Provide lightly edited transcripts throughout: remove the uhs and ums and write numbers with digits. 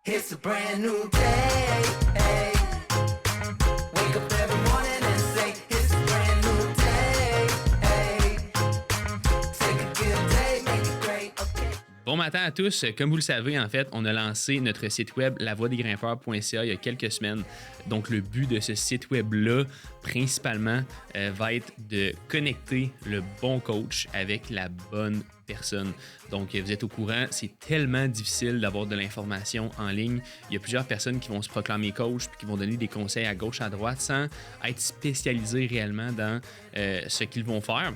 It's a brand new day. Hey. Wake up every morning and say it's a brand new day. Hey. Take a good day, make it great. Okay. Bon matin à tous. Comme vous le savez, en fait, on a lancé notre site web lavoidesgrimpeurs.ca il y a quelques semaines. Donc, le but de ce site web-là, principalement, va être de connecter le bon coach avec la bonne personne. Donc, vous êtes au courant, c'est tellement difficile d'avoir de l'information en ligne. Il y a plusieurs personnes qui vont se proclamer coach puis qui vont donner des conseils à gauche, à droite, sans être spécialisés réellement dans ce qu'ils vont faire.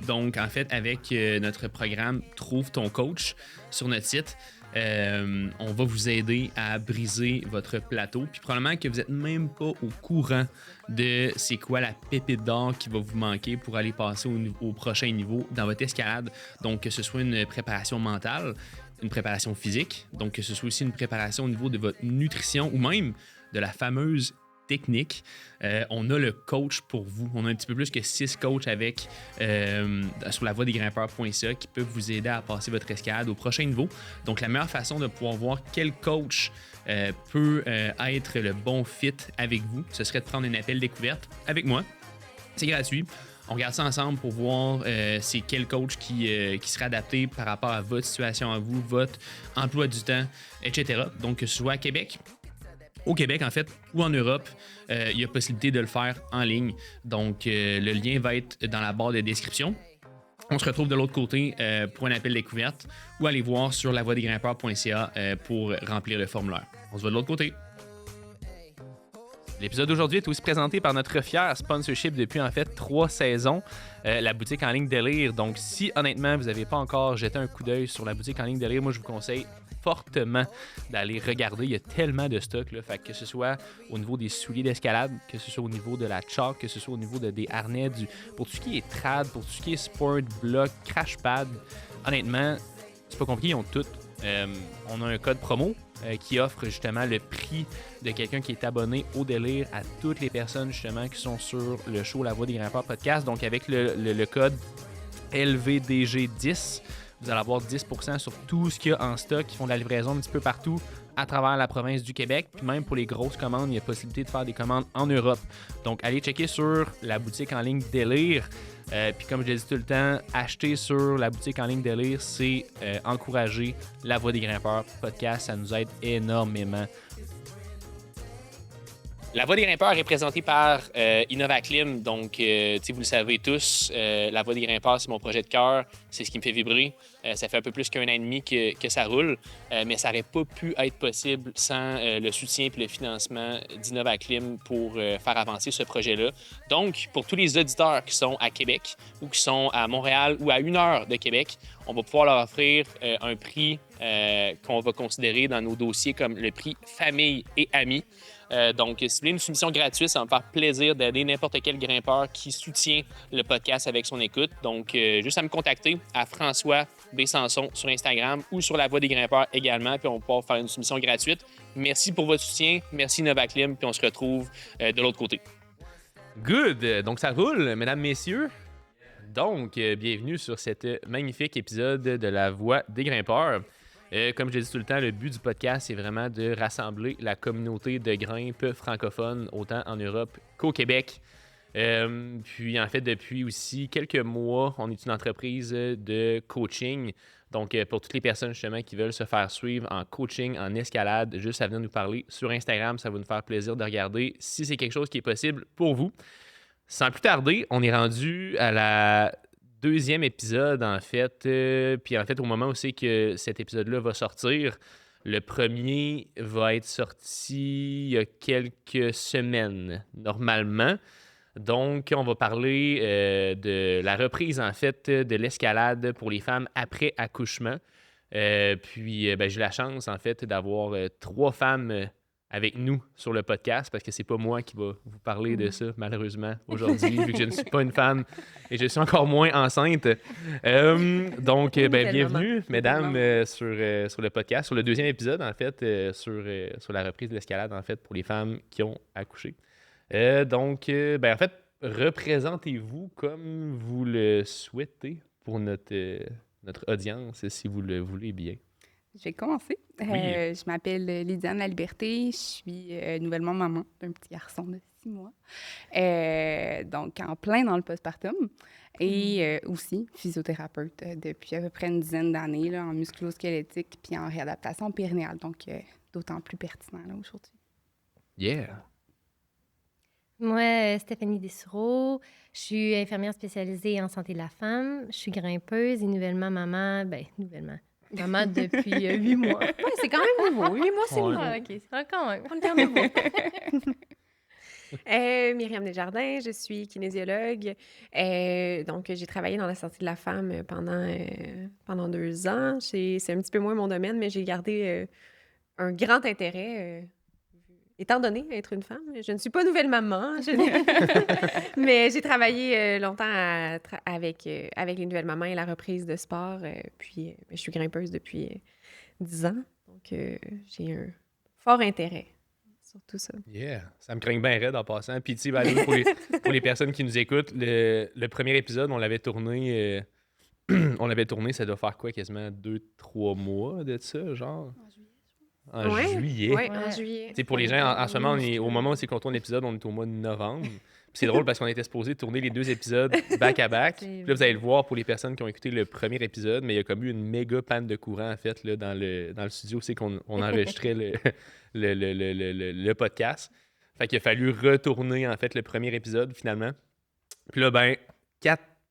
Donc, en fait, avec notre programme Trouve ton coach sur notre site, on va vous aider à briser votre plateau. Puis probablement que vous n'êtes même pas au courant de c'est quoi la pépite d'or qui va vous manquer pour aller passer au prochain niveau dans votre escalade. Donc, que ce soit une préparation mentale, une préparation physique, donc que ce soit aussi une préparation au niveau de votre nutrition ou même de la fameuse technique. On a le coach pour vous. On a un petit peu plus que 6 coachs avec sur lavoidesgrimpeurs.ca qui peuvent vous aider à passer votre escalade au prochain niveau. Donc, la meilleure façon de pouvoir voir quel coach peut être le bon fit avec vous, ce serait de prendre un appel découverte avec moi. C'est gratuit. On regarde ça ensemble pour voir c'est quel coach qui serait adapté par rapport à votre situation à vous, votre emploi du temps, etc. Donc, que ce soit à Québec, au Québec, en fait, ou en Europe, il y a possibilité de le faire en ligne. Donc, le lien va être dans la barre de description. On se retrouve de l'autre côté pour un appel découverte ou aller voir sur lavoidesgrimpeurs.ca pour remplir le formulaire. On se voit de l'autre côté. L'épisode d'aujourd'hui est aussi présenté par notre fier sponsorship depuis en fait 3 saisons, la boutique en ligne Delire. Donc, si honnêtement vous n'avez pas encore jeté un coup d'œil sur la boutique en ligne Delire, moi je vous conseille fortement d'aller regarder. Il y a tellement de stock, là, fait que ce soit au niveau des souliers d'escalade, que ce soit au niveau de la chalk, que ce soit au niveau des harnais, pour tout ce qui est trad, pour tout ce qui est sport, block, crash pad. Honnêtement, c'est pas compliqué, ils ont tout. On a un code promo qui offre justement le prix de quelqu'un qui est abonné au Délire à toutes les personnes justement qui sont sur le show La Voix des Grimpeurs podcast. Donc avec le code LVDG10, vous allez avoir 10% sur tout ce qu'il y a en stock, qui font de la livraison un petit peu partout à travers la province du Québec. Puis même pour les grosses commandes, il y a possibilité de faire des commandes en Europe. Donc allez checker sur la boutique en ligne Délire. Puis comme je l'ai dit tout le temps, acheter sur la boutique en ligne Délire, c'est encourager La Voix des Grimpeurs podcast. Ça nous aide énormément. La Voix des Grimpeurs est présentée par Innovaclim. Donc, vous le savez tous, La Voix des Grimpeurs, c'est mon projet de cœur. C'est ce qui me fait vibrer. Ça fait un peu plus qu'1 an et demi que ça roule. Mais ça n'aurait pas pu être possible sans le soutien et le financement d'Innovaclim pour faire avancer ce projet-là. Donc, pour tous les auditeurs qui sont à Québec ou qui sont à Montréal ou à 1 heure de Québec, on va pouvoir leur offrir un prix qu'on va considérer dans nos dossiers comme le prix famille et amis. Donc, si vous voulez une soumission gratuite, ça va me faire plaisir d'aider n'importe quel grimpeur qui soutient le podcast avec son écoute. Donc, juste à me contacter à François Bessançon sur Instagram ou sur La Voix des Grimpeurs également, puis on va pouvoir faire une soumission gratuite. Merci pour votre soutien, merci Novaclim, puis on se retrouve de l'autre côté. Good! Donc, ça roule, mesdames, messieurs. Donc, bienvenue sur cet magnifique épisode de La Voix des Grimpeurs. Comme je le dis tout le temps, le but du podcast, c'est vraiment de rassembler la communauté de grimpe francophone, autant en Europe qu'au Québec. Puis, en fait, depuis aussi quelques mois, on est une entreprise de coaching. Donc, pour toutes les personnes, justement, qui veulent se faire suivre en coaching, en escalade, juste à venir nous parler sur Instagram, ça va nous faire plaisir de regarder si c'est quelque chose qui est possible pour vous. Sans plus tarder, on est rendu à la 2e épisode, en fait. Puis en fait, au moment où c'est que cet épisode-là va sortir, le premier va être sorti il y a quelques semaines, normalement. Donc, on va parler de la reprise, en fait, de l'escalade pour les femmes après accouchement. Puis, j'ai la chance, en fait, d'avoir 3 femmes avec nous sur le podcast, parce que c'est pas moi qui va vous parler de ça, malheureusement, aujourd'hui, vu que je ne suis pas une femme et je suis encore moins enceinte. Donc, bienvenue, mesdames, sur le podcast, sur le 2e épisode, en fait, sur la reprise de l'escalade, en fait, pour les femmes qui ont accouché. En fait, représentez-vous comme vous le souhaitez pour notre audience, si vous le voulez bien. Je vais commencer. Oui. Je m'appelle Lydiane Laliberté. Je suis nouvellement maman d'un petit garçon de 6 mois. Donc, en plein dans le postpartum. Et aussi physiothérapeute depuis à peu près une dizaine d'années là, en musculo-squelettique puis en réadaptation périnéale. Donc, d'autant plus pertinent là, aujourd'hui. Yeah. Moi, Stéphanie Dessureau, je suis infirmière spécialisée en santé de la femme. Je suis grimpeuse et nouvellement maman, maman depuis 8 mois. Ouais, c'est quand même nouveau. 8 mois, c'est Ouais. nouveau. Ah, OK, c'est quand même. On est en nouveau. Myriam Desjardins, je suis kinésiologue. Donc, j'ai travaillé dans la santé de la femme pendant 2 ans. C'est un petit peu moins mon domaine, mais j'ai gardé un grand intérêt. Étant donné être une femme, je ne suis pas nouvelle maman, mais j'ai travaillé longtemps avec les nouvelles mamans et la reprise de sport. Puis, je suis grimpeuse depuis 10 ans, donc j'ai un fort intérêt sur tout ça. Yeah. Ça me craint bien raide en passant. Puis, tu sais, Valou, pour les personnes qui nous écoutent, le premier épisode, on l'avait tourné. Ça doit faire quoi, quasiment 2-3 mois de ça, genre? En Ouais, juillet. Oui, en Ouais. juillet. Tu sais, pour les gens, en ce moment, au moment où on tourne l'épisode, on est au mois de novembre. Puis c'est drôle parce qu'on était supposé tourner les 2 épisodes back-à-back. C'est Puis là, vous allez le voir pour les personnes qui ont écouté le premier épisode, mais il y a comme eu une méga panne de courant, en fait, là, dans le studio, c'est qu'on enregistrait le podcast. Fait qu'il a fallu retourner, en fait, le premier épisode, finalement. Puis là,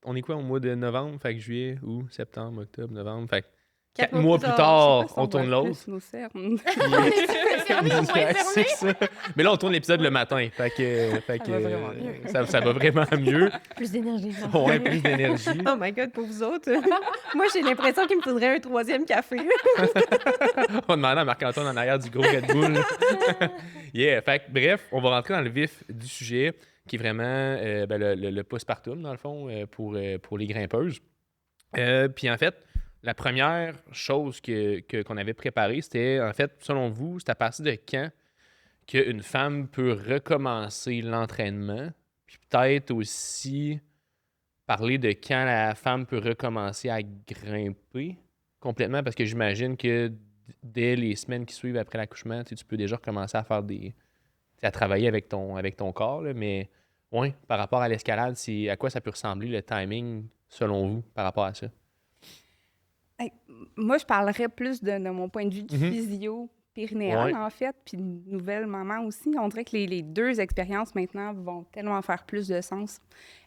on est quoi au mois de novembre? Fait que juillet, août, septembre, octobre, novembre. Fait que 4 mois plus tard, on tourne l'autre. Nos cernes. C'est ça. Mais là, on tourne l'épisode le matin. Fait que, va vraiment mieux. ça va vraiment mieux. Plus d'énergie. Ouais, plus d'énergie. Oh my God, pour vous autres. Moi, j'ai l'impression qu'il me faudrait un 3e café. On va demander à Marc-Antoine en arrière du gros Red Bull. Yeah. Fait que, bref, on va rentrer dans le vif du sujet, qui est vraiment le postpartum, dans le fond, pour les grimpeuses. Puis en fait, la première chose qu'on avait préparée, c'était, en fait, selon vous, c'est à partir de quand qu'une femme peut recommencer l'entraînement, puis peut-être aussi parler de quand la femme peut recommencer à grimper complètement, parce que j'imagine que dès les semaines qui suivent après l'accouchement, tu peux déjà recommencer à faire à travailler avec ton corps, là, mais ouais, par rapport à l'escalade, à quoi ça peut ressembler le timing, selon vous, par rapport à ça? Moi, je parlerais plus de mon point de vue de Mhm. physio-périnéal, Ouais. en fait, puis de nouvelle maman aussi. On dirait que les 2 expériences maintenant vont tellement faire plus de sens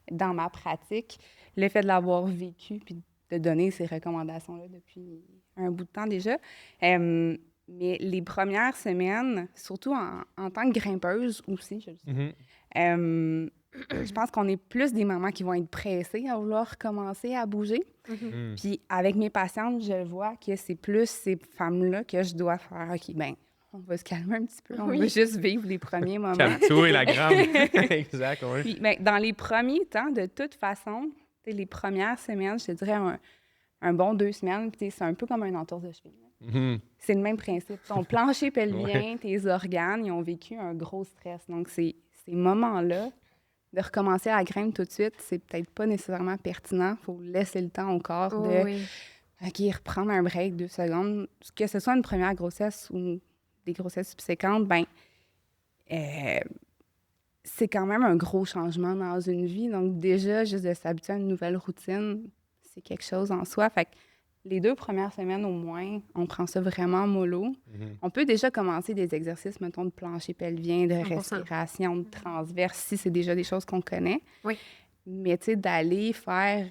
dans ma pratique. Le fait de l'avoir vécu, puis de donner ces recommandations-là depuis un bout de temps déjà. Mais les premières semaines, surtout en tant que grimpeuse aussi, je le sais, Mhm. je pense qu'on est plus des mamans qui vont être pressées à vouloir commencer à bouger. Mhm. Puis avec mes patientes, je vois que c'est plus ces femmes-là que je dois faire. OK, ben on va se calmer un petit peu. On va juste vivre les premiers moments. Calme-toi, la grande. Exact, oui. Puis ben, dans les premiers temps, de toute façon, les premières semaines, je te dirais un bon 2 semaines, puis c'est un peu comme un entour de cheville. Mhm. C'est le même principe. Ton plancher pelvien, tes organes, ils ont vécu un gros stress. Donc, ces moments-là, de recommencer à grimper tout de suite, c'est peut-être pas nécessairement pertinent. Il faut laisser le temps au corps de Oui. OK, reprendre un break 2 secondes. Que ce soit une première grossesse ou des grossesses subséquentes, c'est quand même un gros changement dans une vie. Donc, déjà, juste de s'habituer à une nouvelle routine, c'est quelque chose en soi. Fait que les 2 premières semaines au moins, on prend ça vraiment mollo. Mhm. On peut déjà commencer des exercices, mettons, de plancher pelvien, de 100%. respiration, de transverse, si c'est déjà des choses qu'on connaît. Oui. Mais tu sais, d'aller faire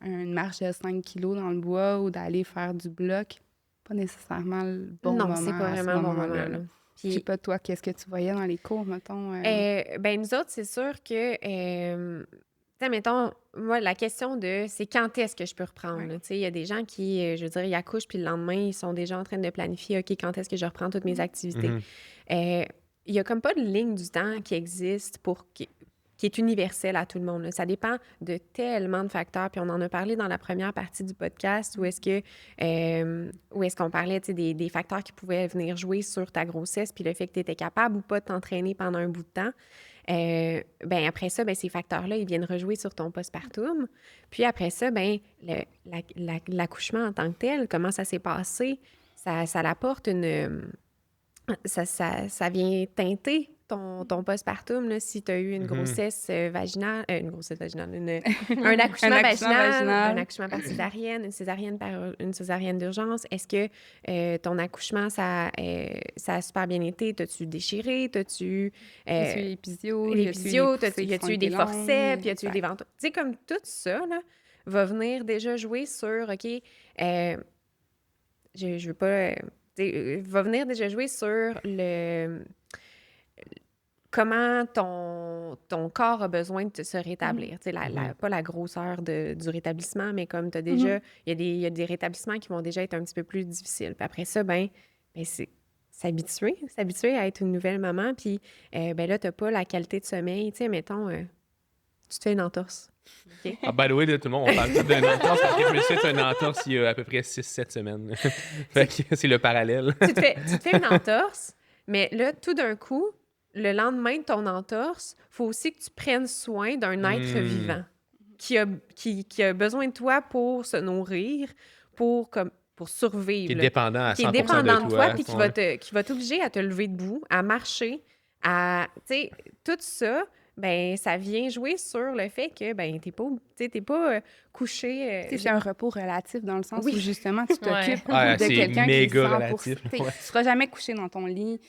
une marche de 5 kilos dans le bois ou d'aller faire du bloc, pas nécessairement le bon moment. Non, c'est pas à ce vraiment le bon moment. moment-là, là. là. Je sais Puis, pas, toi, qu'est-ce que tu voyais dans les cours, mettons? ben nous autres, c'est sûr que, tu sais, mettons, moi, la question de c'est quand est-ce que je peux reprendre? Ouais. là? Tu sais, il y a des gens qui, je veux dire, ils accouchent, puis le lendemain, ils sont déjà en train de planifier, OK, quand est-ce que je reprends toutes mes activités? Mhm. Il y a comme pas de ligne du temps qui existe qui est universelle à tout le monde, là. Ça dépend de tellement de facteurs. Puis on en a parlé dans la première partie du podcast où est-ce qu'on parlait tu sais, des facteurs qui pouvaient venir jouer sur ta grossesse puis le fait que tu étais capable ou pas de t'entraîner pendant un bout de temps. Ben après ça, ben ces facteurs-là, ils viennent rejouer sur ton postpartum. Puis après ça, ben l'accouchement en tant que tel, comment ça s'est passé, ça l'apporte ça vient teinter ton postpartum, là, si tu as eu une grossesse vaginale, un accouchement vaginal, un accouchement par césarienne, une césarienne d'urgence. Est-ce que ton accouchement, ça a super bien été? T'as-tu déchiré? T'as-tu épisio, y a-tu eu des forceps? Y a-tu eu des ventes? Tu sais, comme tout ça, là, va venir déjà jouer sur, OK, je veux pas... va venir déjà jouer sur comment ton corps a besoin de se rétablir. Tu sais, pas la grosseur du rétablissement, mais comme tu as déjà... Il y a des rétablissements qui vont déjà être un petit peu plus difficiles. Puis après ça, c'est s'habituer à être une nouvelle maman. Puis là, tu n'as pas la qualité de sommeil. Tu sais, mettons, tu te fais une entorse. Okay. Ah, by the way, là, tout le monde, on parle tout d'une entorse parce que je me suis fait une entorse il y a à peu près 6-7 semaines. Fait que c'est le parallèle. tu te fais une entorse, mais là, tout d'un coup, le lendemain de ton entorse, il faut aussi que tu prennes soin d'un être vivant qui a besoin de toi pour se nourrir, pour survivre. Qui est dépendant à 100% qui est dépendant de toi, puis ouais. qui va t'obliger à te lever debout, à marcher, à... Tu sais, tout ça... ça vient jouer sur le fait que, t'es pas couché... C'est un repos relatif dans le sens où, justement, tu t'occupes Ouais, de quelqu'un qui est 100%... relatif. Tu seras jamais couché dans ton lit,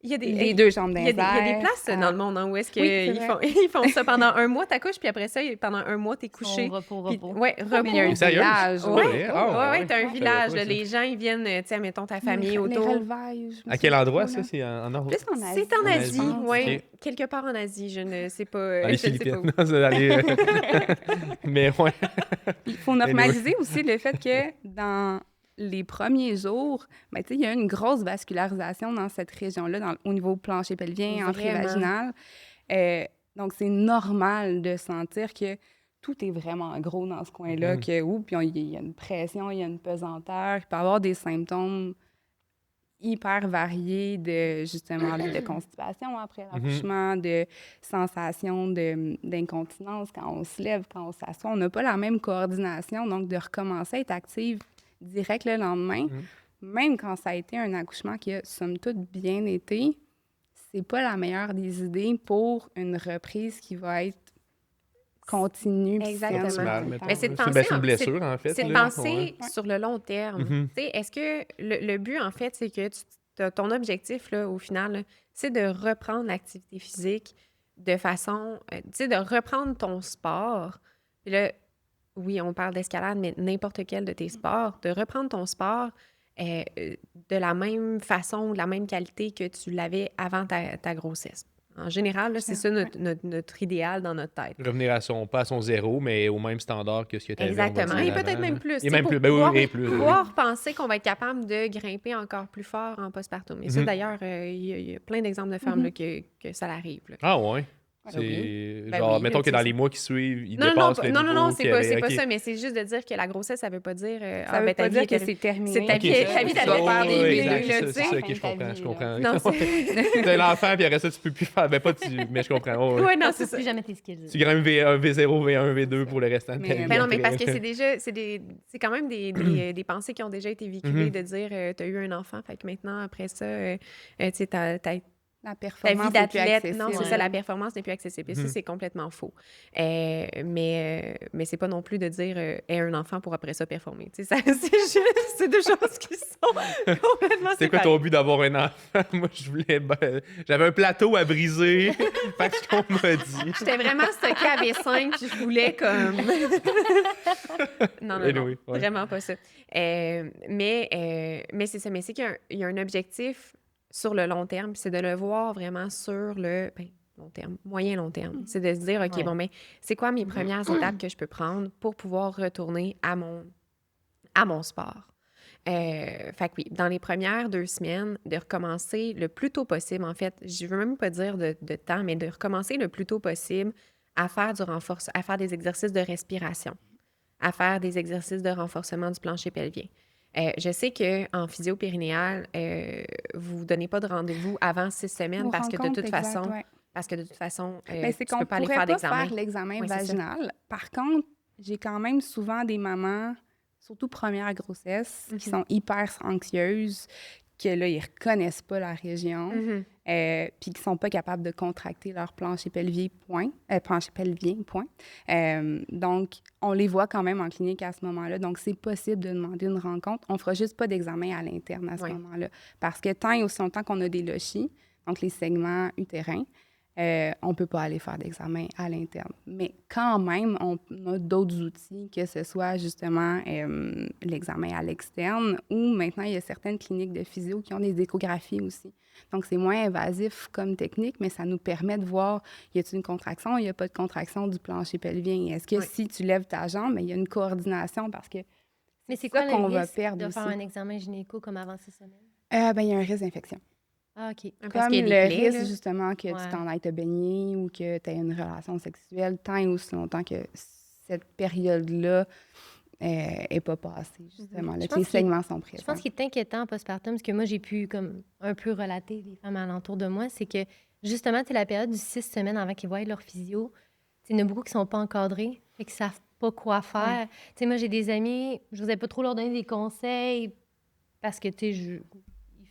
il y a les deux jambes dans les Il y a des places dans le monde où est-ce qu'ils font ça pendant un mois, t'accouches, puis après ça, pendant un mois, t'es couché. Repos. Ouais, repos. Il y a un village. Ouais, t'as un village. Les gens, ils viennent, tu sais, mettons ta famille autour. Les relevages. À quel endroit, ça? C'est en Norvège? Plus en Asie. C'est en Asie, oui. Okay. Quelque part en Asie, je ne sais pas. Dans les je ne sais Philippines. pas où. Non, c'est dans les... Mais ouais. Il faut normaliser aussi le fait que dans les premiers jours, il y a une grosse vascularisation dans cette région-là, au niveau plancher pelvien, entrée vaginale. Donc, c'est normal de sentir que tout est vraiment gros dans ce coin-là, puis il y a une pression, il y a une pesanteur, il peut y avoir des symptômes hyper variés justement, de constipation après l'accouchement, de sensations d'incontinence quand on se lève, quand on s'assoit. On n'a pas la même coordination, donc de recommencer à être active direct le lendemain, même quand ça a été un accouchement qui a somme toute bien été, c'est pas la meilleure des idées pour une reprise qui va être continue. Exactement. Mais c'est une blessure, en fait. C'est de penser sur le long terme. Est-ce que le but, en fait, c'est que ton objectif, là, au final, là, c'est de reprendre l'activité physique de façon... de reprendre ton sport. Puis là, oui, on parle d'escalade, mais n'importe quel de tes sports, de reprendre ton sport de la même façon, de la même qualité que tu l'avais avant ta grossesse. En général, là, c'est ça notre idéal dans notre tête. Revenir pas à son zéro, mais au même standard que ce que tu avais. Exactement. Et peut-être même plus. Et même plus. Pouvoir penser qu'on va être capable de grimper encore plus fort en postpartum. Et ça, d'ailleurs, il y a plein d'exemples de femmes là, que ça l'arrive. Là. Ah ouais? C'est genre, mettons que dans les mois qui suivent, il dépasse le niveau. Non, c'est pas ça, mais c'est juste de dire que la grossesse, ça veut pas dire... ça veut pas dire que c'est terminé. C'est ta vie d'aller faire des bébés, tu sais. C'est ça, je comprends. T'as l'enfant, puis après ça, tu peux plus faire... Mais je comprends. Oui, non, c'est ça. Plus jamais tes skills. Tu grimpes V1, V0, V1, V2 pour le restant de ta vie. Non, mais parce que c'est déjà... C'est quand même des pensées qui ont déjà été véhiculées de dire, t'as eu un enfant, fait que maintenant, après ça, tu sais, la performance ta vie d'athlète, non, c'est ça, la performance n'est plus accessible. Et ça, c'est complètement faux. Mais c'est pas non plus de dire aie un enfant pour après ça performer. Tu sais, c'est deux choses qui sont complètement C'est quoi ton but d'avoir un enfant? Moi, j'avais un plateau à briser. Fait que ce qu'on m'a dit. J'étais vraiment stockée à V5, puis je voulais comme... non, vraiment pas ça. Mais c'est ça, mais c'est qu'il y a un objectif sur le long terme, c'est de le voir vraiment sur le long terme, moyen-long terme. C'est de se dire, OK, c'est quoi mes premières étapes que je peux prendre pour pouvoir retourner à mon sport? Fait que oui, dans les premières 2 semaines, de recommencer le plus tôt possible, en fait, je veux même pas dire de temps, mais de recommencer le plus tôt possible à faire à faire des exercices de respiration, à faire des exercices de renforcement du plancher pelvien. Je sais qu'en physio-périnéale, vous ne donnez pas de rendez-vous avant 6 semaines parce que de toute façon, c'est tu qu'on peux pas aller pourrait faire pas d'examen. faire l'examen Oui, vaginal. Par contre, j'ai quand même souvent des mamans surtout première grossesse, qui Mhm. sont hyper anxieuses, que là, ils reconnaissent pas la région, Mhm. puis qui sont pas capables de contracter leur plancher pelvien, point. Donc, on les voit quand même en clinique à ce moment-là. Donc, c'est possible de demander une rencontre. On fera juste pas d'examen à l'interne à ce Ouais. moment-là. Parce que tant et aussi longtemps qu'on a des lochies, donc les segments utérins, on peut pas aller faire d'examen à l'interne. Mais quand même, on a d'autres outils, que ce soit justement l'examen à l'externe ou maintenant, il y a certaines cliniques de physio qui ont des échographies aussi. Donc, c'est moins invasif comme technique, mais ça nous permet de voir, y a-t-il une contraction, il n'y a pas de contraction du plancher pelvien. Est-ce que Oui. si tu lèves ta jambe, il y a une coordination parce que Mais c'est ça quoi qu'on le va risque perdre de aussi. faire un examen gynéco comme avant 6 semaines? Il y a un risque d'infection. Ah, OK. Parce Comme qu'il y a le des plaies, risque, là. justement, que Ouais. tu t'en ailles te baigner ou que tu aies une relation sexuelle tant et aussi longtemps que cette période-là n'est pas passée, justement. Je Là, que pense les qu'il est- segments sont Je présents. pense qu'il est inquiétant en postpartum, ce que moi, j'ai pu comme un peu relater les femmes alentour de moi, c'est que justement, c'est la période du 6 semaines avant qu'ils voient leur physio. Il y en a beaucoup qui sont pas encadrés et qui savent pas quoi faire. Tu sais, moi, j'ai des amis, je n'osais pas trop leur donner des conseils parce que, tu sais,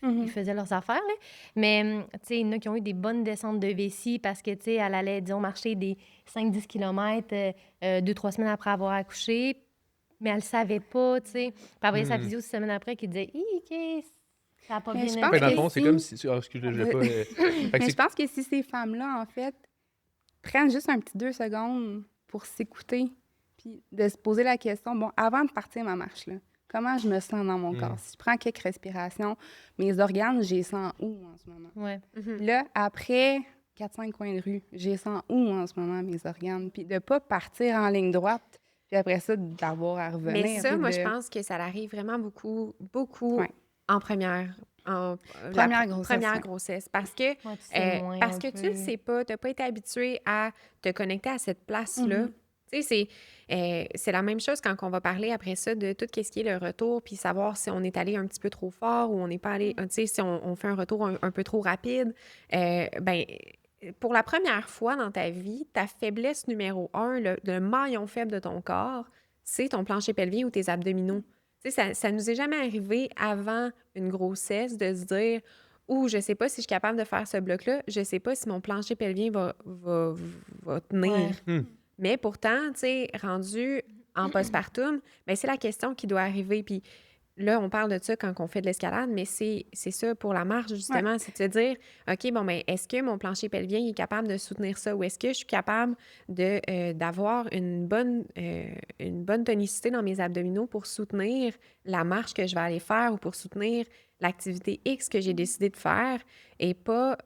Mhm. ils faisaient leurs affaires, là. Mais, tu sais, il y en a qui ont eu des bonnes descentes de vessie parce que, tu sais, elle allait, disons, marcher des 5-10 km 2-3 semaines après avoir accouché, mais elle le savait pas, tu sais. Puis elle voyait sa Hmm. physio 6 semaines après qui disait « OK, ça n'a pas Mais bien je été. pense Fait que dans le que fond, c'est si- comme si. Ah, excuse-moi, je l'ai pas. Fait que Mais c'est- je pense que si ces femmes-là, en fait, prennent juste un petit 2 secondes pour s'écouter, puis de se poser la question, bon, avant de partir ma marche, là, comment je me sens dans mon corps? Si je prends quelques respirations, mes organes, je les sens où en ce moment? Ouais. Mhm. Puis là, après 4-5 coins de rue, je les sens où en ce moment, mes organes? Puis de pas partir en ligne droite, puis après ça, d'avoir à revenir. Mais ça, puis moi, de- je pense que ça arrive vraiment beaucoup Ouais. en première. Première grossesse, première ouais. grossesse. Parce que, Ouais, tu sais moins parce un que tu peu. le sais pas, tu n'as pas été habitué à te connecter à cette place-là. Mhm. Tu sais, c'est la même chose quand on va parler après ça de tout ce qui est le retour, puis savoir si on est allé un petit peu trop fort ou on n'est pas allé, tu sais, si on fait un retour un peu trop rapide. Ben, pour la première fois dans ta vie, ta faiblesse numéro 1, le maillon faible de ton corps, c'est ton plancher pelvien ou tes abdominaux. Tu sais, ça nous est jamais arrivé avant une grossesse de se dire « Ouh, je sais pas si je suis capable de faire ce bloc-là, je sais pas si mon plancher pelvien va tenir. Ouais. Hmm. Mais pourtant, tu sais, rendu en postpartum, ben c'est la question qui doit arriver. Puis là, on parle de ça quand on fait de l'escalade, mais c'est ça pour la marche, justement. C'est de se dire, OK, bon, ben est-ce que mon plancher pelvien est capable de soutenir ça ou est-ce que je suis capable d'avoir une bonne tonicité dans mes abdominaux pour soutenir la marche que je vais aller faire ou pour soutenir l'activité X que j'ai décidé de faire et pas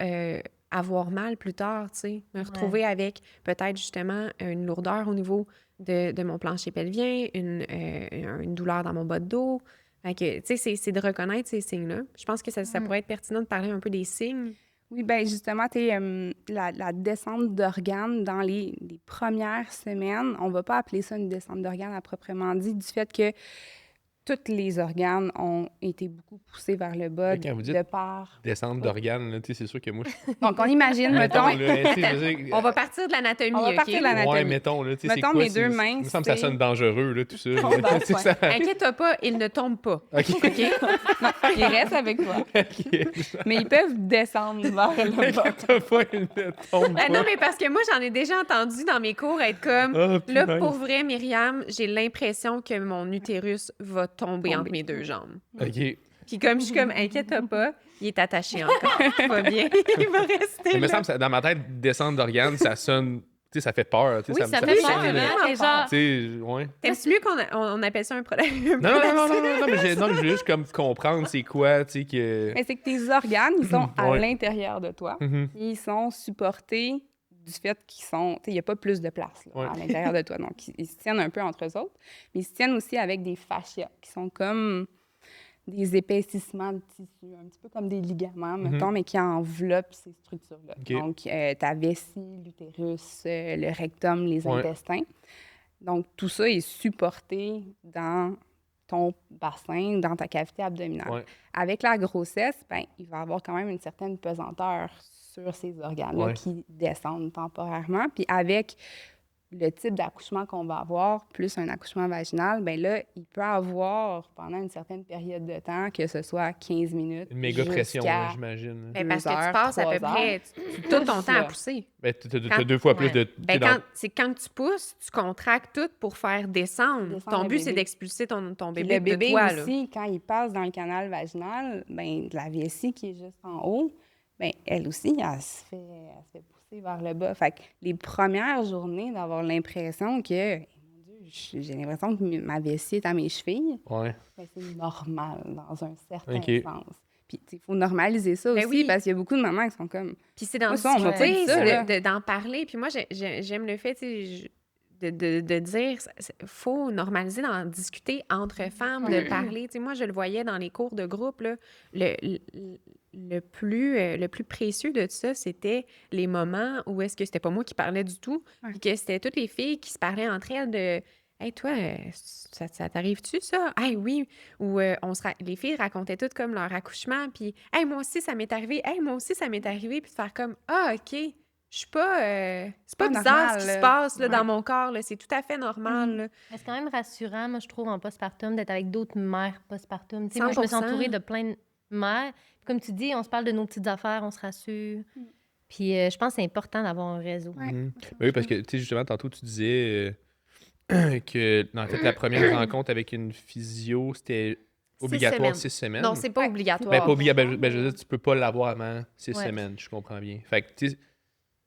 avoir mal plus tard, tu sais. Me retrouver avec peut-être justement une lourdeur au niveau de mon plancher pelvien, une douleur dans mon bas de dos. Fait que, tu sais, c'est de reconnaître ces signes-là. Je pense que ça pourrait être pertinent de parler un peu des signes. Oui, bien justement, la descente d'organes dans les premières semaines, on ne va pas appeler ça une descente d'organes à proprement dit, du fait que tous les organes ont été beaucoup poussés vers le bas Quand vous dites de part. descente d'organes, là, tu sais, c'est sûr que moi. Donc, on imagine, mettons, Mettons, là, tu sais, je veux dire, On va partir de l'anatomie, on va OK? partir de l'anatomie. Ouais, mettons, là, tu sais, c'est Mettons quoi? mes deux mains, Il me semble que ça c'est- sonne dangereux, là, tout ça. là. Tombent en Tu sais, ça- Inquiète-toi pas, il ne tombe pas. OK. non, ils restent avec toi. Mais ils peuvent descendre vers le bas. T'as pas une tombe. Ah non, mais parce que moi, j'en ai déjà entendu dans mes cours être comme, Ah, là, punaise. pour vrai, Myriam, j'ai l'impression que mon utérus va tomber entre mes deux jambes. OK. Puis comme je suis comme, inquiète-toi pas, il est attaché encore. Tout va bien, il va rester Il me là. semble, dans ma tête, descente d'organes, ça sonne. Tu sais, ça fait peur. Tu sais, Oui, ça me fait sonne, peur, là. hein? C'est genre... Tu sais, ouais. T'aimes-tu mieux qu'on appelle ça un problème? Non, mais je veux juste comme comprendre c'est quoi, tu sais, que. Mais c'est que tes organes, ils sont à Ouais. l'intérieur de toi. Mhm. Ils sont supportés du fait qu'ils sont... Tu sais, il n'y a pas plus de place là, Ouais. à l'intérieur de toi. Donc, ils se tiennent un peu entre eux autres. Mais ils se tiennent aussi avec des fascias qui sont comme des épaississements de tissu, un petit peu comme des ligaments, mettons, mais qui enveloppent ces structures-là. OK. Donc, ta vessie, l'utérus, le rectum, les Ouais. intestins. Donc, tout ça est supporté dans ton bassin, dans ta cavité abdominale. Ouais. Avec la grossesse, ben, il va y avoir quand même une certaine pesanteur sur ces organes-là Ouais. qui descendent temporairement. Puis avec le type d'accouchement qu'on va avoir, plus un accouchement vaginal, bien là, il peut avoir pendant une certaine période de temps, que ce soit 15 minutes. Une méga pression, jusqu'à là, j'imagine. Ben, parce que 2 tu heures, passes à peu 3 près heures. tout ton temps à Ça. pousser. Ben, t'as Quand- 2 fois plus ouais. de... Ben, c'est quand tu pousses, tu contractes tout pour faire descendre. Descendre Ton le but, c'est bébé. d'expulser ton Puis bébé le de bébé toi. Là. aussi, quand il passe dans le canal vaginal, ben de la vessie qui est juste en haut, ben elle aussi, elle se fait pousser vers le bas. Fait que les premières journées, d'avoir l'impression que, mon Dieu, j'ai l'impression que ma vessie est à mes chevilles, Ouais. ben, c'est normal dans un certain OK. sens. Puis il faut normaliser ça Ben aussi, oui. parce qu'il y a beaucoup de mamans qui sont comme... Puis c'est d'en Moi, ça, on m'a pas discuter, dit ça, là. c'est d'en parler. Puis moi, j'aime le fait, tu sais, de dire, il faut normaliser d'en discuter entre femmes, de parler. Tu sais, moi, je le voyais dans les cours de groupe, là, le plus précieux de ça, c'était les moments où est-ce que c'était pas moi qui parlais du tout, Ouais. puis que c'était toutes les filles qui se parlaient entre elles de « Hey, toi, ça t'arrive-tu, ça? Hey, oui! » Ou les filles racontaient toutes comme leur accouchement, puis « Hey, moi aussi, ça m'est arrivé! Hey, moi aussi, ça m'est arrivé! » Puis de faire comme « Ah, OK! Je suis pas... c'est pas Pas bizarre normal, ce qui se là. passe là, Ouais. dans mon corps, là. C'est tout à fait normal. Mhm. là. Mais c'est quand même rassurant, moi, je trouve, en postpartum, d'être avec d'autres mères postpartum. Tu sais, moi, je me suis 100%. entourée de plein de mères. Puis comme tu dis, on se parle de nos petites affaires, on se rassure. Puis je pense que c'est important d'avoir un réseau. Ouais. Mhm. Oui, parce que, tu sais, justement, tantôt, tu disais que, en fait, la première rencontre avec une physio, c'était obligatoire 6 semaines. Non, c'est pas Ouais. obligatoire. Ben, pas obligatoire. Ben, je veux dire, tu peux pas l'avoir avant 6 Ouais. semaines, je comprends bien. Fait que, tu sais,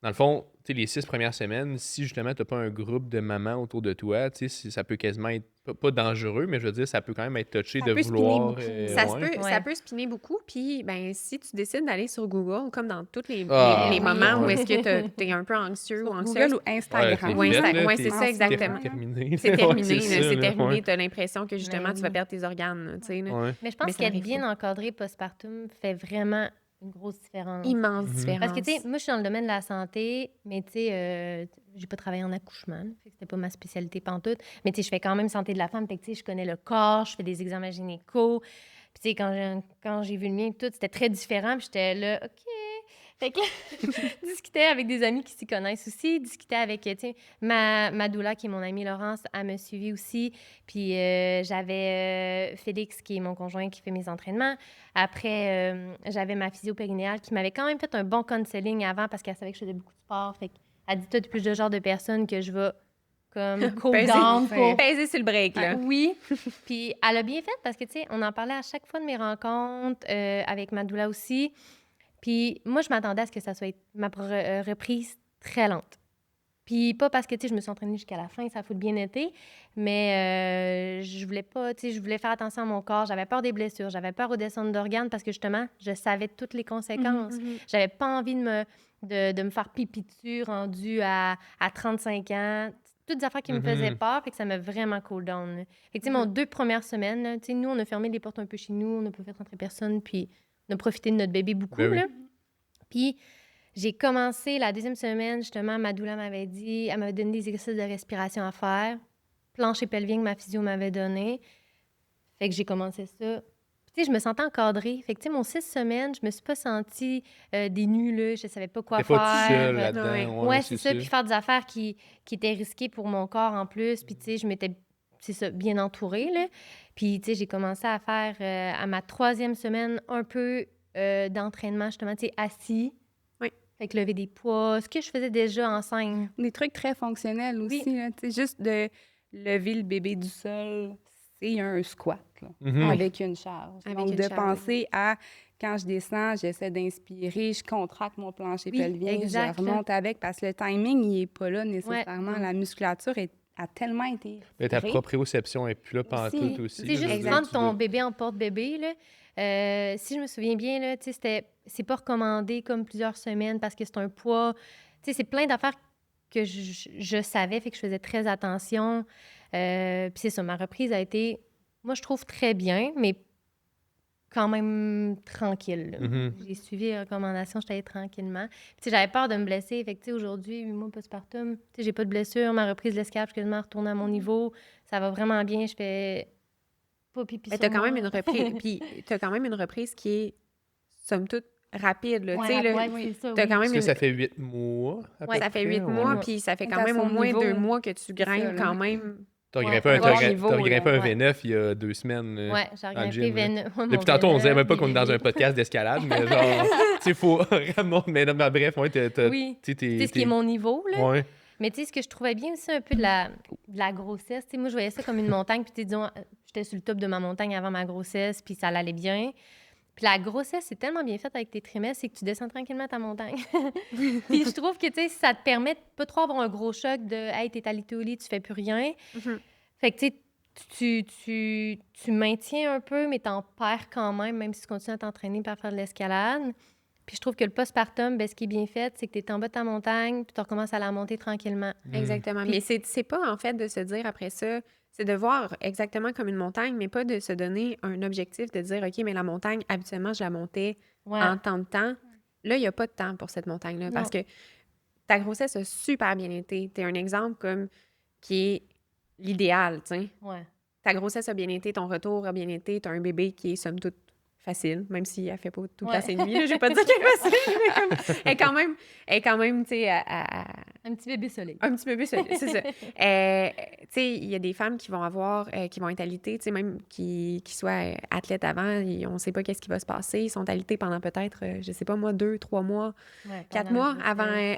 dans le fond, tu sais, les 6 premières semaines, si justement tu n'as pas un groupe de mamans autour de toi, tu sais, ça peut quasiment être pas dangereux, mais je veux dire, ça peut quand même être touché Ça de peut spinner vouloir. beaucoup. Ouais. Ça peut spinner beaucoup. Puis, ben, si tu décides d'aller sur Google, comme dans tous les Ah, moments où ouais. est-ce que tu es un peu anxieux ou Sur anxieuse, Google ou Instagram. Ouais, fait, Insta- là, ouais, t'es- c'est ça, t'es exactement. terminé. c'est Ouais, terminé. là, ça, c'est là, terminé. ouais. Tu as l'impression que justement, Mais tu vas oui. perdre tes organes. là, tu sais, là. Ouais. Mais je pense Mais ça qu'être arrive bien pas. encadré postpartum fait vraiment une grosse différence. Immense Mhm. différence. Parce que, tu sais, moi, je suis dans le domaine de la santé, mais, tu sais, j'ai pas travaillé en accouchement. Là, fait que c'était pas ma spécialité pantoute. Mais, tu sais, je fais quand même santé de la femme. Fait que, tu sais, je connais le corps, je fais des examens gynéco. Puis, tu sais, quand j'ai vu le mien, tout, c'était très différent. Puis, j'étais là, OK. Fait que là, je discutais avec des amis qui s'y connaissent aussi. Discutais avec, tu sais, ma doula, qui est mon amie Laurence, elle me suivit aussi. Puis, j'avais Félix, qui est mon conjoint, qui fait mes entraînements. Après, j'avais ma physio périnéale qui m'avait quand même fait un bon counseling avant parce qu'elle savait que je faisais beaucoup de sport. Fait qu'elle dit, toi, t'es plus le genre de personne que je vais comme cool Peser- down pour... Peser sur le break, là. Oui. Puis elle a bien fait parce que, tu sais, on en parlait à chaque fois de mes rencontres avec ma doula aussi. Puis moi, je m'attendais à ce que ça soit ma reprise très lente. Puis pas parce que, tu sais, je me suis entraînée jusqu'à la fin, ça a foutu bien été, mais je voulais pas, tu sais, je voulais faire attention à mon corps. J'avais peur des blessures, j'avais peur aux descentes d'organes parce que, justement, je savais toutes les conséquences. J'avais pas envie de me faire pipi dessus rendu à 35 ans. Toutes des affaires qui me faisaient peur, fait que ça m'a vraiment cool down. là. Fait que, tu sais, mon 2 premières semaines, là, tu sais, nous, on a fermé les portes un peu chez nous, on n'a pas fait rentrer personne, puis on a profité de notre bébé beaucoup, Ben oui. là. Puis j'ai commencé la 2e semaine, justement, ma doula m'avait dit, elle m'avait donné des exercices de respiration à faire, plancher pelvien que ma physio m'avait donné. Fait que j'ai commencé ça. Puis, tu sais, je me sentais encadrée. Fait que, tu sais, mon 6 semaines, je me suis pas sentie dénue, là. Je savais pas quoi T'es faire. pas tout seul Ouais. là-dedans. Ouais, c'est ça. Puis faire des affaires qui étaient risquées pour mon corps en plus. Puis, tu sais, je m'étais, c'est ça, bien entourée, là. Puis, tu sais, j'ai commencé à faire, à ma 3e semaine, un peu d'entraînement, justement, tu sais, assis. Oui. Fait que lever des poids, ce que je faisais déjà en scène. Des trucs très fonctionnels aussi. Là, tu sais, juste de lever le bébé du sol, c'est un squat là, Mhm. avec une charge. Avec Donc, une de charge. penser à quand je descends, j'essaie d'inspirer, je contracte mon plancher Oui, pelvien, exact, je remonte avec parce que le timing, il n'est pas là Ouais. nécessairement. La musculature a tellement été. Mais ta tirée. proprioception est plus là pantoute aussi. C'est là, juste je veux dire, prendre tu ton dois- bébé en porte-bébé, là. Si je me souviens bien, là, tu sais, c'est pas recommandé comme plusieurs semaines parce que c'est un poids. Tu sais, c'est plein d'affaires que je savais, fait que je faisais très attention. Puis c'est ça, ma reprise a été, moi, je trouve très bien, mais quand même tranquille. là. Mhm. J'ai suivi les recommandations, j'étais allée tranquillement. Puis, tu sais, j'avais peur de me blesser. Fait que, tu sais, aujourd'hui, 8 mois postpartum, tu sais, j'ai pas de blessure. Ma reprise de l'escalade, je suis quasiment retournée à mon niveau. Ça va vraiment bien. Je fais pas pipi Mais sur t'as quand moi. même une reprise. Puis t'as quand même une reprise qui est, somme toute, rapide, là, tu Ouais, sais, là. c'est ça, T'as oui. quand Parce même que une... ça fait 8 mois. À peu Ça fait 8 près, mois, ouais. puis ça fait T'es quand à même au son moins niveau. 2 mois que tu C'est grimpes ça, là. quand même. T'as Ouais, grimpé un un, bon t'as niveau, grimpé là. un Ouais. V9 il y a 2 semaines. Ouais, j'ai dans le regardé gym, là. V9. Depuis tantôt, on disait même pas qu'on est dans un podcast d'escalade, mais genre, tu sais, faut vraiment. Mais non, mais bref, ouais, Oui. tu sais, C'est ce qui est mon niveau, là. Ouais. Mais tu sais, ce que je trouvais bien aussi un peu de la grossesse, tu sais, moi, je voyais ça comme une montagne, puis tu sais, disons, j'étais sur le top de ma montagne avant ma grossesse, puis ça allait bien. Puis la grossesse, c'est tellement bien fait avec tes trimestres, c'est que tu descends tranquillement ta montagne. Puis je trouve que, tu sais, ça te permet de pas trop avoir un gros choc de « Hey, t'es alité au lit, tu fais plus rien. Mhm. » Fait que, tu sais, tu maintiens un peu, mais t'en perds quand même si tu continues à t'entraîner et à faire de l'escalade. Puis je trouve que le postpartum, ben, ce qui est bien fait, c'est que tu es en bas de ta montagne, puis tu recommences à la monter tranquillement. Exactement. Puis- Mais c'est pas, en fait, de se dire après ça, c'est de voir exactement comme une montagne, mais pas de se donner un objectif de dire, OK, mais la montagne, habituellement, je la montais Ouais. en tant de temps. Là, il n'y a pas de temps pour cette montagne-là parce que ta grossesse a super bien été. Tu es un exemple comme qui est l'idéal, tu sais. Ouais. Ta grossesse a bien été, ton retour a bien été, tu as un bébé qui est somme toute facile, même si elle fait pas tout le temps ses nuits. Là, je vais pas dire qu'elle est facile, mais comme, elle est quand même, tu sais, Un petit bébé soleil. un petit peu plus, c'est ça. Tu sais, il y a des femmes qui vont avoir, qui vont être alitées, tu sais, même qui soient athlètes avant, on ne sait pas qu'est-ce qui va se passer. Ils sont alités pendant peut-être, je sais pas moi, 2, 3 mois, Ouais, 4 pendant la mois grossesse.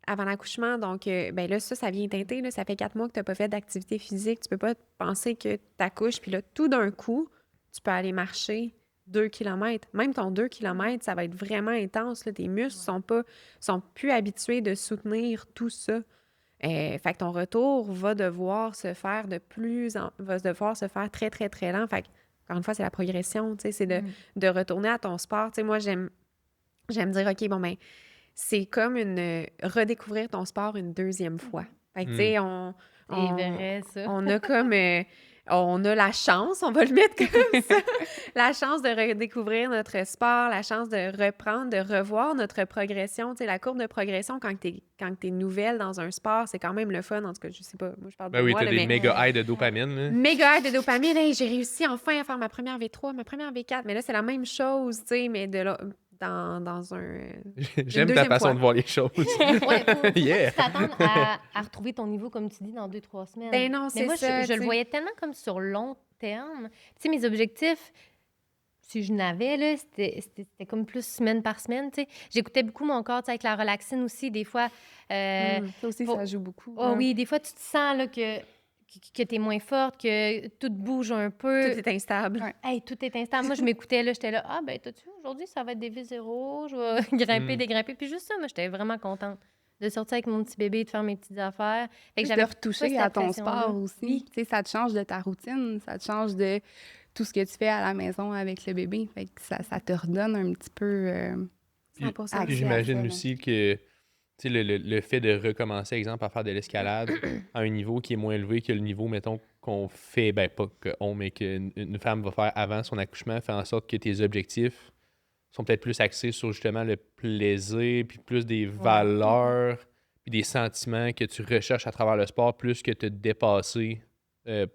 avant l'accouchement. Donc, ben là, ça vient teinter. Là. Ça fait 4 mois que tu n'as pas fait d'activité physique. Tu peux pas penser que tu accouches, puis là, tout d'un coup, tu peux aller marcher 2 km. Même ton 2 km, ça va être vraiment intense. Là. Tes muscles sont plus habitués de soutenir tout ça. Fait que ton retour va devoir se faire va devoir se faire très, très, très lent. Fait que, encore une fois, c'est la progression, tu sais, c'est de retourner à ton sport. Tu sais, moi, j'aime dire, OK, bon, ben, c'est comme redécouvrir ton sport une deuxième fois. Fait que, tu sais, C'est vrai, ça. on a comme... on a la chance, on va le mettre comme ça, la chance de redécouvrir notre sport, la chance de reprendre, de revoir notre progression. Tu sais, la courbe de progression, quand t'es nouvelle dans un sport, c'est quand même le fun. En tout cas, je sais pas, moi, je parle de Ben oui, moi, t'as là, des mais méga highs de dopamine. Là. méga hâte de dopamine. Hey, j'ai réussi enfin à faire ma première V3, ma première V4. Mais là, c'est la même chose, tu sais, mais dans un... J'aime ta deuxième façon fois. de voir les choses. Ouais, faut Yeah. que tu t'attendes à retrouver ton niveau, comme tu dis, dans 2-3 semaines. Ben non, Mais c'est moi, ça, je tu le sais. voyais tellement comme sur long terme. Tu sais, mes objectifs, si je n'avais, là, c'était comme plus semaine par semaine, tu sais. J'écoutais beaucoup mon corps, tu sais, avec la relaxine aussi, des fois. Ça aussi, faut- ça joue beaucoup. Oh oui, des fois, tu te sens là, que tu es moins forte, que tout bouge un peu. Tout est instable. Ouais. Hey, tout est instant. Moi, je m'écoutais, là, j'étais là, ah, ben, t'as-tu vu, aujourd'hui, ça va être des V0, je vais grimper, dégrimper. Puis juste ça, moi, j'étais vraiment contente de sortir avec mon petit bébé et de faire mes petites affaires. Fait que Juste de retoucher à ton sport aussi. Tu sais, ça te change de ta routine, ça te change de tout ce que tu fais à la maison avec le bébé. Fait que ça te redonne un petit peu... Puis- 100%. Ah, Puis c'est j'imagine ça, aussi que tu sais, le fait de recommencer, exemple, à faire de l'escalade à un niveau qui est moins élevé que le niveau, mettons, qu'on fait, ben pas mais qu'une femme va faire avant son accouchement, fait en sorte que tes objectifs sont peut-être plus axés sur justement le plaisir, puis plus des valeurs, puis des sentiments que tu recherches à travers le sport, plus que te dépasser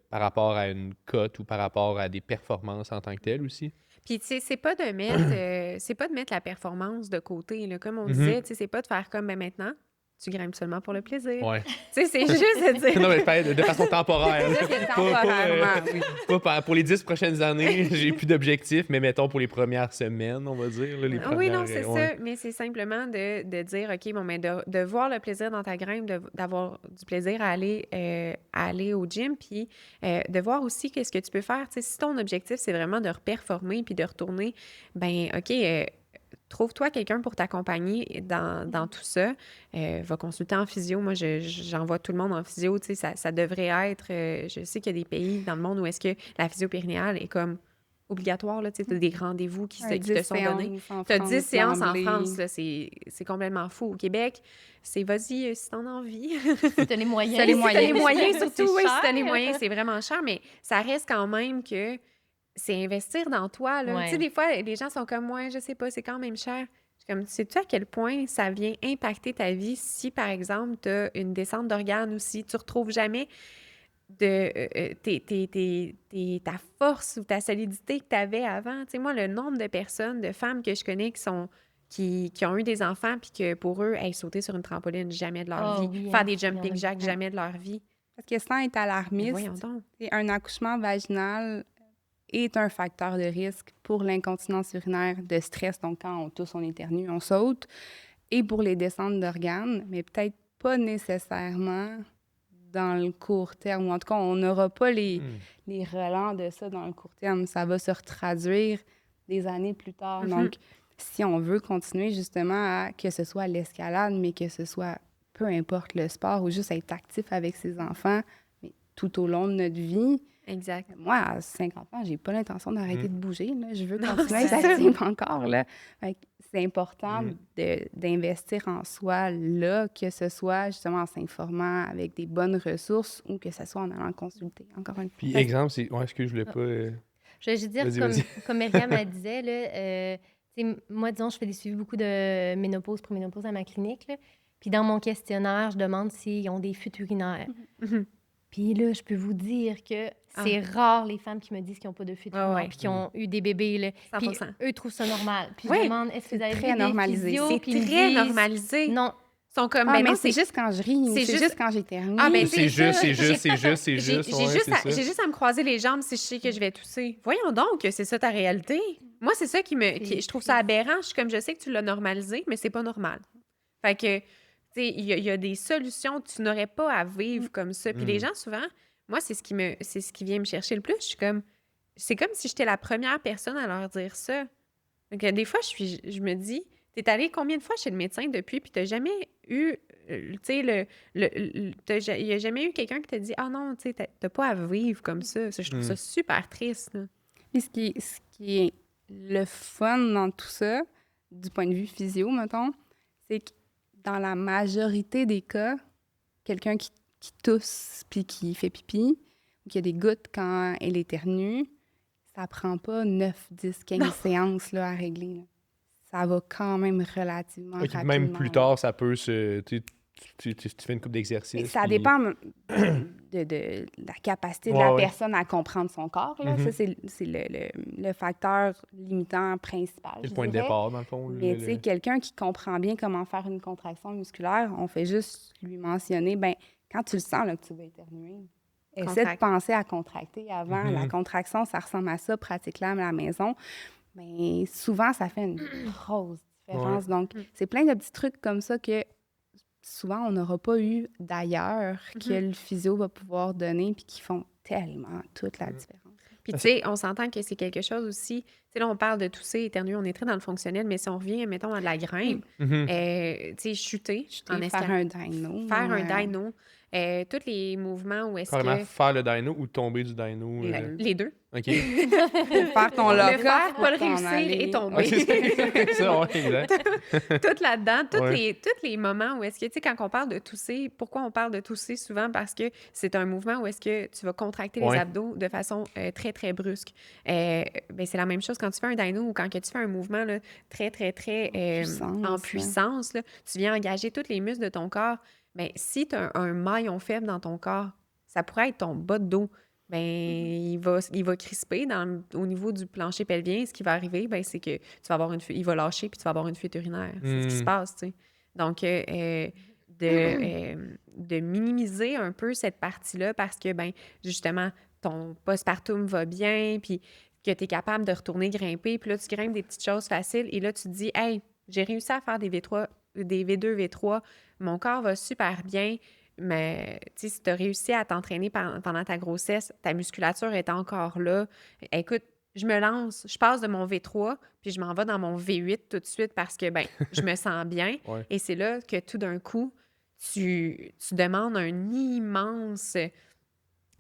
par rapport à une cote ou par rapport à des performances en tant que telles aussi. Puis, tu sais, c'est pas de mettre la performance de côté, là. Comme on disait, tu sais, c'est pas de faire comme, ben maintenant, tu grimpes seulement pour le plaisir. Ouais. Tu sais, c'est juste de dire... Non, mais de façon temporaire. là. C'est Pas, temporairement, oui. pour les 10 prochaines années, j'ai plus d'objectifs, mais mettons pour les premières semaines, on va dire. Là, les Ah oui, non, premières, c'est ouais. ça. Mais c'est simplement de dire, OK, bon, mais de voir le plaisir dans ta grimpe, d'avoir du plaisir à aller au gym, puis de voir aussi qu'est-ce que tu peux faire. Tu sais, si ton objectif, c'est vraiment de reperformer puis de retourner, ben OK, trouve-toi quelqu'un pour t'accompagner dans tout ça. Va consulter en physio. Moi, j'envoie tout le monde en physio. Tu sais, ça devrait être... je sais qu'il y a des pays dans le monde où est-ce que la physio périnéale est comme obligatoire. Tu as des rendez-vous qui te sont donnés. Tu as 10 séances en France. Là, c'est complètement fou. Au Québec, c'est vas-y si t'en as envie. Si t'as les moyens. Si t'as les Si t'as les moyens, C'est surtout, oui, si cher. t'as les moyens, c'est vraiment cher, mais ça reste quand même que c'est investir dans toi. Là. Ouais. Tu sais, des fois, les gens sont comme moi, je sais pas, c'est quand même cher. Je suis comme, sais-tu à quel point ça vient impacter ta vie si, par exemple, tu as une descente d'organes ou si tu retrouves jamais ta force ou ta solidité que tu avais avant. Tu sais, moi, le nombre de personnes, de femmes que je connais qui ont eu des enfants puis que pour eux, sauter sur une trampoline, jamais de leur Oh vie. oui, Faire hein, des il y en a jumping jacks, beaucoup. jamais de leur vie. Parce que sans être Mais alarmiste, voyons donc. un accouchement vaginal est un facteur de risque pour l'incontinence urinaire de stress. Donc, quand on tousse, on éternue, on saute. Et pour les descentes d'organes, mais peut-être pas nécessairement dans le court terme. Ou en tout cas, on n'aura pas les relents de ça dans le court terme. Ça va se retraduire des années plus tard. Donc, si on veut continuer justement à que ce soit l'escalade, mais que ce soit peu importe le sport ou juste être actif avec ses enfants, mais tout au long de notre vie, Exact. moi, à 50 ans, j'ai pas l'intention d'arrêter de bouger. Là. Je veux Non, continuer à c'est être ça. active encore. Là. Fait que c'est important d'investir en soi là, que ce soit justement en s'informant avec des bonnes ressources ou que ce soit en allant consulter, encore une fois. Puis, exemple, c'est. Ouais, est-ce que je voulais pas. Je vais juste dire, Vas-y, comme, vas-y. comme Myriam elle disait, là, tu sais, moi, disons, je fais des suivis beaucoup de ménopause, préménopause à ma clinique. Là. Puis dans mon questionnaire, je demande s'ils ont des fuites urinaires. Mhm. Puis là, je peux vous dire que c'est rare les femmes qui me disent qu'ils n'ont pas de fuites Ah urinaires ouais. puis qui ont eu des bébés. Là. Puis 100%. eux trouvent ça normal. Puis Oui. je demande, est-ce que vous avez très vu des normalisé. physios? C'est Puis ils me très disent, normalisé. Non. Ils sont comme, Ah, ben mais non, c'est juste quand je ris, ou c'est c'est juste- juste quand j'éternue. Ah, ben, C'est ça, juste, c'est j'ai- juste, c'est juste, c'est J'ai juste. Ouais, c'est ça. j'ai juste à me croiser les jambes si je sais que je vais tousser. Voyons donc que c'est ça ta réalité. Moi, c'est ça je trouve ça aberrant. Je suis comme, je sais que tu l'as normalisé, mais c'est pas normal. Fait que, tu sais, il y a des solutions. Tu n'aurais pas à vivre comme ça. Puis les gens, souvent, moi, c'est ce qui vient me chercher le plus. Je suis comme, c'est comme si j'étais la première personne à leur dire ça. Donc, des fois, je me dis, t'es allé combien de fois chez le médecin depuis, puis t'as jamais eu, tu sais, il y a jamais eu quelqu'un qui t'a dit, ah non, tu sais, t'as pas à vivre comme ça. Ça, je trouve ça super triste, là. Puis ce qui est le fun dans tout ça, du point de vue physio, mettons, c'est que dans la majorité des cas, quelqu'un qui tousse puis qui fait pipi, ou qui a des gouttes quand elle éternue, ça prend pas 9, 10, 15 séances là, à régler. Là. Ça va quand même relativement Ok, rapidement. même plus là. tard, ça peut se. Tu fais une coupe Mais d'exercices. ça puis- dépend de la capacité de Ouais, la ouais. personne à comprendre son corps. Là. Ça, c'est le facteur limitant principal. C'est le je point de dirais. départ, dans le fond. Mais tu sais, quelqu'un qui comprend bien comment faire une contraction musculaire, on fait juste lui mentionner, ben quand tu le sens là, que tu vas éternuer, essaie de Contracte. penser à contracter avant. La contraction, ça ressemble à ça, pratique-la à la maison. Mais souvent, ça fait une grosse différence. Donc, c'est plein de petits trucs comme ça que souvent, on n'aura pas eu d'ailleurs que le physio va pouvoir donner puis qui font tellement toute la différence. Puis, tu sais, on s'entend que c'est quelque chose aussi. Tu sais, là, on parle de tousser, éternuer, on est très dans le fonctionnel, mais si on revient, mettons, à de la grimpe, tu sais, chuter en Faire un escalier, dyno. faire un dyno, tous les mouvements où est-ce Carrément que. faire le dyno ou tomber du dyno. Les deux. OK. Faire ton Le lock-off faire, pour pas le t'en réussir aller. et tomber. Ouais, c'est ça, ouais, exact. Tout là-dedans, Ouais. tous les moments où est-ce que, tu sais, quand on parle de tousser, pourquoi on parle de tousser souvent? Parce que c'est un mouvement où est-ce que tu vas contracter Ouais. les abdos de façon très, très brusque. Ben, c'est la même chose quand tu fais un dyno ou quand que tu fais un mouvement là, très, très, très en puissance, puissance. Là, tu viens engager tous les muscles de ton corps. Ben, si tu as un maillon faible dans ton corps, ça pourrait être ton bas de dos. Ben, il va crisper au niveau du plancher pelvien. Ce qui va arriver, ben, c'est que tu vas avoir il va lâcher puis tu vas avoir une fuite urinaire. C'est ce qui se passe, tu sais. Donc, de minimiser un peu cette partie-là parce que, ben, justement, ton postpartum va bien, puis que tu es capable de retourner grimper, puis là, tu grimpes des petites choses faciles, et là, tu te dis, hey, j'ai réussi à faire des V3, des V2, V3, mon corps va super bien, mais tu sais, si tu as réussi à t'entraîner pendant ta grossesse, ta musculature est encore là, écoute, je me lance, je passe de mon V3, puis je m'en vais dans mon V8 tout de suite parce que, ben, je me sens bien, Ouais. et c'est là que tout d'un coup, tu demandes un immense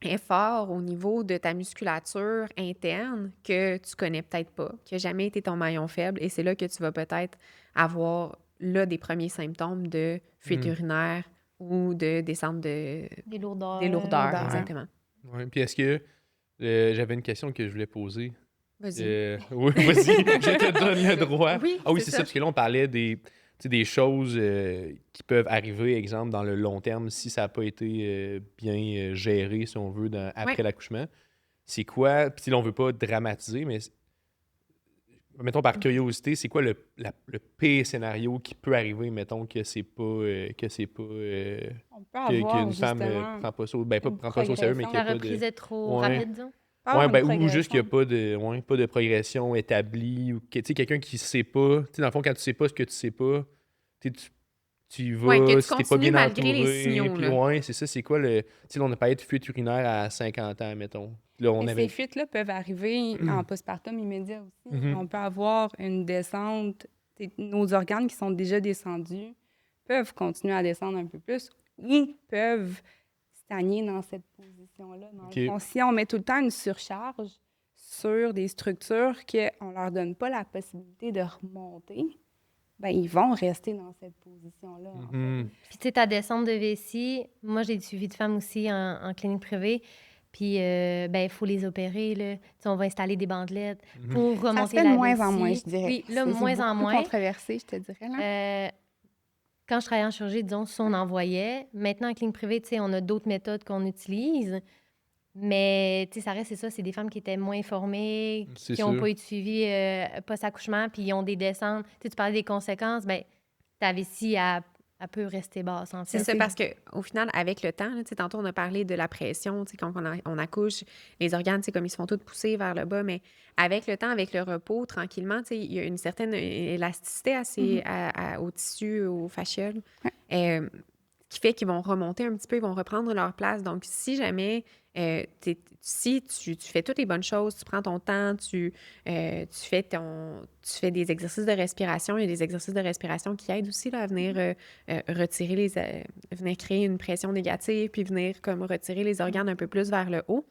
effort au niveau de ta musculature interne que tu connais peut-être pas, qui n'a jamais été ton maillon faible, et c'est là que tu vas peut-être avoir là des premiers symptômes de fuite urinaire ou de descente de Des lourdeurs. des lourdeurs, lourdeurs. exactement. Ouais. Puis est-ce que j'avais une question que je voulais poser? Vas-y. Oui, vas-y, je te donne le droit. Oui, Ah oui, c'est c'est ça. ça, parce que là, on parlait sais, des choses qui peuvent arriver, exemple, dans le long terme, si ça n'a pas été bien géré, si on veut, après Ouais. l'accouchement. C'est quoi, puis là, on veut pas dramatiser, mais mettons par curiosité, c'est quoi le pire scénario qui peut arriver, mettons, que c'est pas, On peut qu'une avoir femme justement prend pas ça, ben pas une prend pas ça au sérieux, mais qu'il progression. n'y La a pas reprise de... est trop Ouais. rapide, disons. avoir une Ouais, ben, ou juste qu'il n'y a progression. pas de progression établie, ou que, tu sais, quelqu'un qui sait pas, tu sais, dans le fond, quand tu sais pas ce que tu sais pas, tu sais, tu y Ouais, que vas, tu si t'es pas continues bien malgré les entouré, signaux, puis là. ouais, c'est ça, c'est quoi le... Tu sais, là, on a parlé de fuite urinaire à 50 ans, mettons. Là, on Mais avait... ces fuites-là peuvent arriver en postpartum immédiat aussi. Mhm. On peut avoir une descente. Nos organes qui sont déjà descendus peuvent continuer à descendre un peu plus ou peuvent stagner dans cette position-là. Dans OK. le fond, si on met tout le temps une surcharge sur des structures qu'on ne leur donne pas la possibilité de remonter, ben ils vont rester dans cette position-là. en fait. Mhm. Puis, tu sais, ta descente de vessie, moi, j'ai du suivi de femmes aussi en clinique privée. Puis, ben, il faut les opérer, là. Tu sais, on va installer des bandelettes pour Ça se remonter fait la de moins en moins, vessie. je dirais. Oui, là, C'est moins en beaucoup moins. controversé, je te dirais. Là. Quand je travaillais en chirurgie, disons, ça, on envoyait. Maintenant, en clinique privée, tu sais, on a d'autres méthodes qu'on utilise. Mais, tu sais, ça reste, c'est ça, c'est des femmes qui étaient moins formées, C'est qui n'ont sûr. pas eu de suivi post-accouchement, puis ils ont des descentes. Tu sais, tu parlais des conséquences, bien, ta vessie, elle peut rester basse, en fait. C'est ça, parce qu'au final, avec le temps, là, tu sais, tantôt, on a parlé de la pression, tu sais, quand on accouche, les organes, tu sais, comme ils se font tous pousser vers le bas, mais avec le temps, avec le repos, tranquillement, tu sais, il y a une certaine élasticité au tissu, au fasciole, qui fait qu'ils vont remonter un petit peu, ils vont reprendre leur place. Donc, si jamais, si tu fais toutes les bonnes choses, tu prends ton temps, tu fais des exercices de respiration, il y a des exercices de respiration qui aident aussi là, à venir retirer venir créer une pression négative, puis venir comme retirer les organes un peu plus vers le haut.